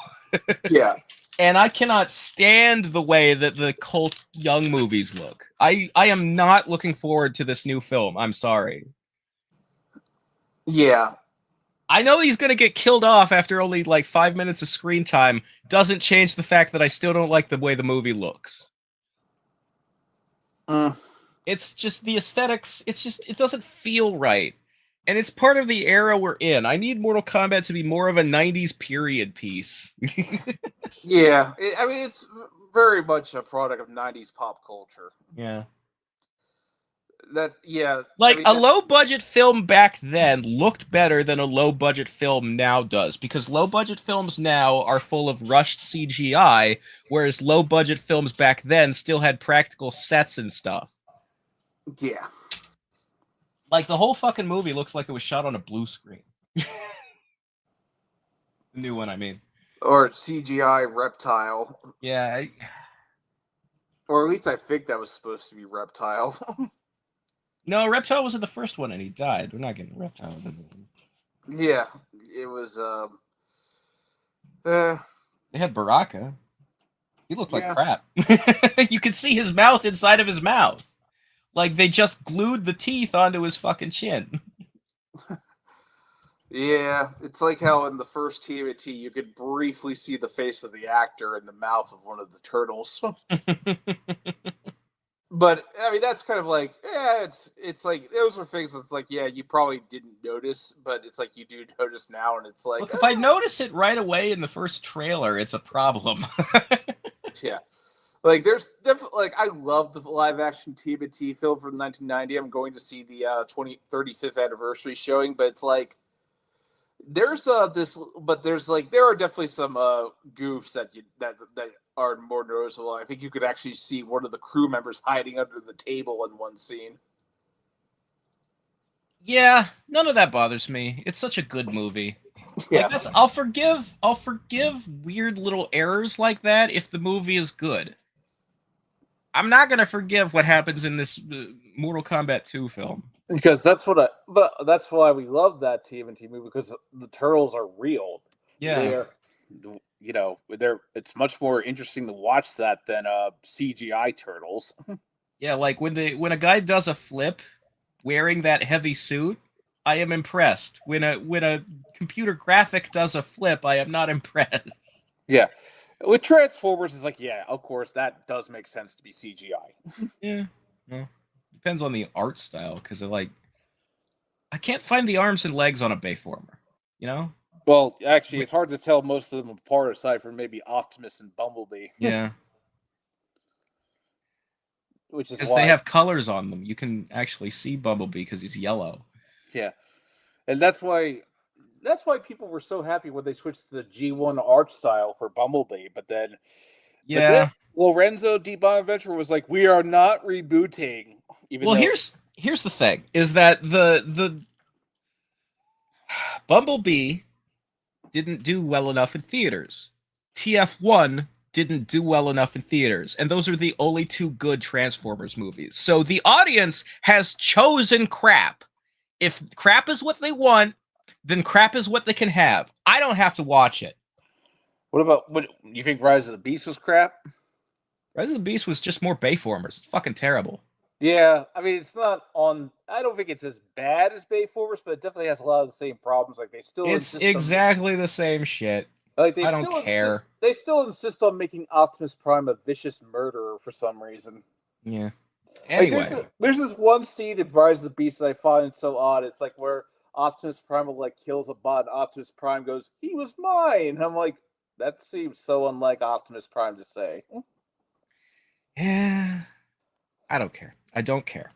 Yeah. And I cannot stand the way that the cult young movies look. I am not looking forward to this new film. I'm sorry. Yeah. I know he's going to get killed off after only, like, 5 minutes of screen time. Doesn't change the fact that I still don't like the way the movie looks. It's just the aesthetics. It doesn't feel right. And it's part of the era we're in. I need Mortal Kombat to be more of a 90s period piece. Yeah. I mean, it's very much a product of 90s pop culture. Yeah. Like, a low-budget film back then looked better than a low-budget film now does, because low-budget films now are full of rushed CGI, whereas low-budget films back then still had practical sets and stuff. Yeah. Like, the whole fucking movie looks like it was shot on a blue screen. The new one, I mean. Or CGI Reptile. Yeah. Or at least I think that was supposed to be Reptile. No, Reptile was in the first one and he died. We're not getting Reptile. Yeah, it was. They had Baraka. He looked like crap. You could see his mouth inside of his mouth. Like, they just glued the teeth onto his fucking chin. Yeah, it's like how in the first TMNT you could briefly see the face of the actor in the mouth of one of the turtles. But I mean, that's kind of like, it's like those are things that's like, yeah, you probably didn't notice, but it's like you do notice now, and it's like, look, if I notice it right away in the first trailer, it's a problem. Yeah, like there's definitely, like, I love the live action TMNT film from 1990. I'm going to see the 35th anniversary showing, but it's like there's there are definitely some goofs that are more noticeable. I think you could actually see one of the crew members hiding under the table in one scene. Yeah, none of that bothers me. It's such a good movie. Yeah, like, I'll forgive weird little errors like that if the movie is good. I'm not gonna forgive what happens in this Mortal Kombat 2 film, because that's why we love that TMNT movie, because the turtles are real. Yeah. It's much more interesting to watch that than CGI turtles. Yeah, like when a guy does a flip wearing that heavy suit, I am impressed. When a computer graphic does a flip, I am not impressed. Yeah. With Transformers, it's like, yeah, of course, that does make sense to be CGI. Yeah. Well, depends on the art style, because I can't find the arms and legs on a Bayformer, you know? Well, actually, it's hard to tell most of them apart aside from maybe Optimus and Bumblebee. Yeah. Which is Because why. they have colors on them. You can actually see Bumblebee because he's yellow. Yeah. And that's why people were so happy when they switched to the G1 art style for Bumblebee. But then Yeah. Lorenzo Di Bonaventure was like, we are not rebooting. Even Well, though here's the thing: is that the Bumblebee didn't do well enough in theaters. TF1 didn't do well enough in theaters, and those are the only two good Transformers movies. So the audience has chosen crap. If crap is what they want, then crap is what they can have. I don't have to watch it. what you think Rise of the Beast was crap? Rise of the Beast was just more Bayformers. It's fucking terrible. Yeah, I mean, it's not on. I don't think it's as bad as Bayformers, but it definitely has a lot of the same problems. Like they still It's insist exactly the same shit. like they I don't still care. insist. They still insist on making Optimus Prime a vicious murderer for some reason. Yeah. Like Anyway. there's this one scene in Rise of the Beast that I find so odd. It's like where Optimus Prime like kills a bot, and Optimus Prime goes, "He was mine." And I'm like, that seems so unlike Optimus Prime to say. Yeah. I don't care. I don't care.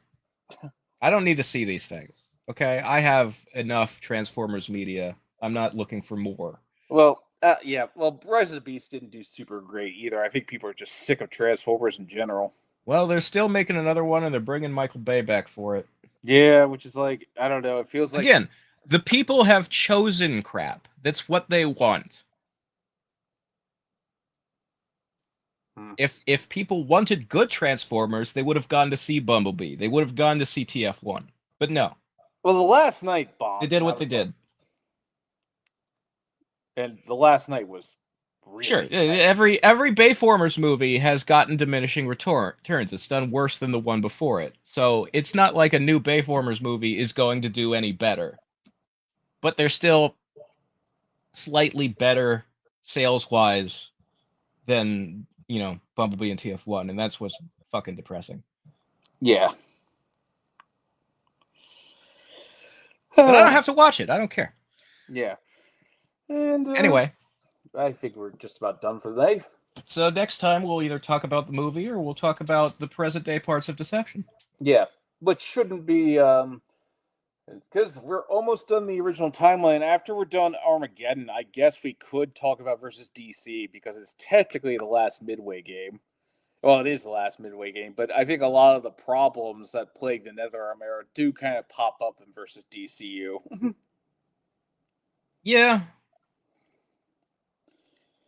I don't need to see these things. Okay? I have enough Transformers media. I'm not looking for more. Well, yeah. Well, Rise of the Beast didn't do super great either. I think people are just sick of Transformers in general. Well, they're still making another one and they're bringing Michael Bay back for it. Yeah, which is like, I don't know. It feels like Again, the people have chosen crap. That's what they want. If people wanted good Transformers, they would have gone to see Bumblebee. They would have gone to see TF1. But no. Well, the Last Night bombed. They did what they did. And the Last Night was really sure. bad. Every Bayformers movie has gotten diminishing returns. It's done worse than the one before it. So it's not like a new Bayformers movie is going to do any better. But they're still slightly better sales-wise than, Bumblebee and TF1, and that's what's fucking depressing. Yeah. But I don't have to watch it. I don't care. Yeah. And anyway, I think we're just about done for the day. So next time we'll either talk about the movie or we'll talk about the present day parts of Deception. Yeah, which shouldn't be because we're almost done the original timeline. After we're done Armageddon, I guess we could talk about versus DC because it's technically the last Midway game. Well, it is the last Midway game, but I think a lot of the problems that plague the NetherRealm era do kind of pop up in versus DCU. Yeah.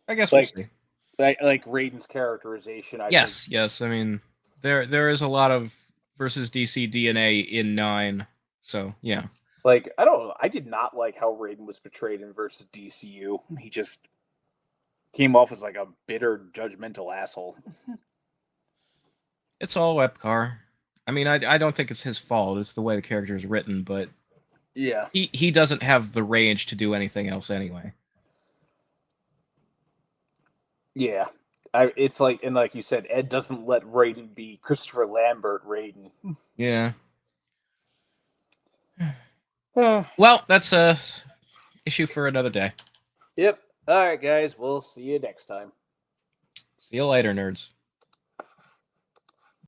I guess we'll see. Like Raiden's characterization. Yes. I mean, there is a lot of versus DC DNA in 9. So yeah. Like I did not like how Raiden was portrayed in versus DCU. He just came off as like a bitter, judgmental asshole. It's all Epcar. I mean, I don't think it's his fault. It's the way the character is written, but yeah, he doesn't have the range to do anything else anyway. Yeah, it's like, and like you said, Ed doesn't let Raiden be Christopher Lambert Raiden. Yeah. Well, that's a issue for another day. Yep. All right, guys. We'll see you next time. See you later, nerds.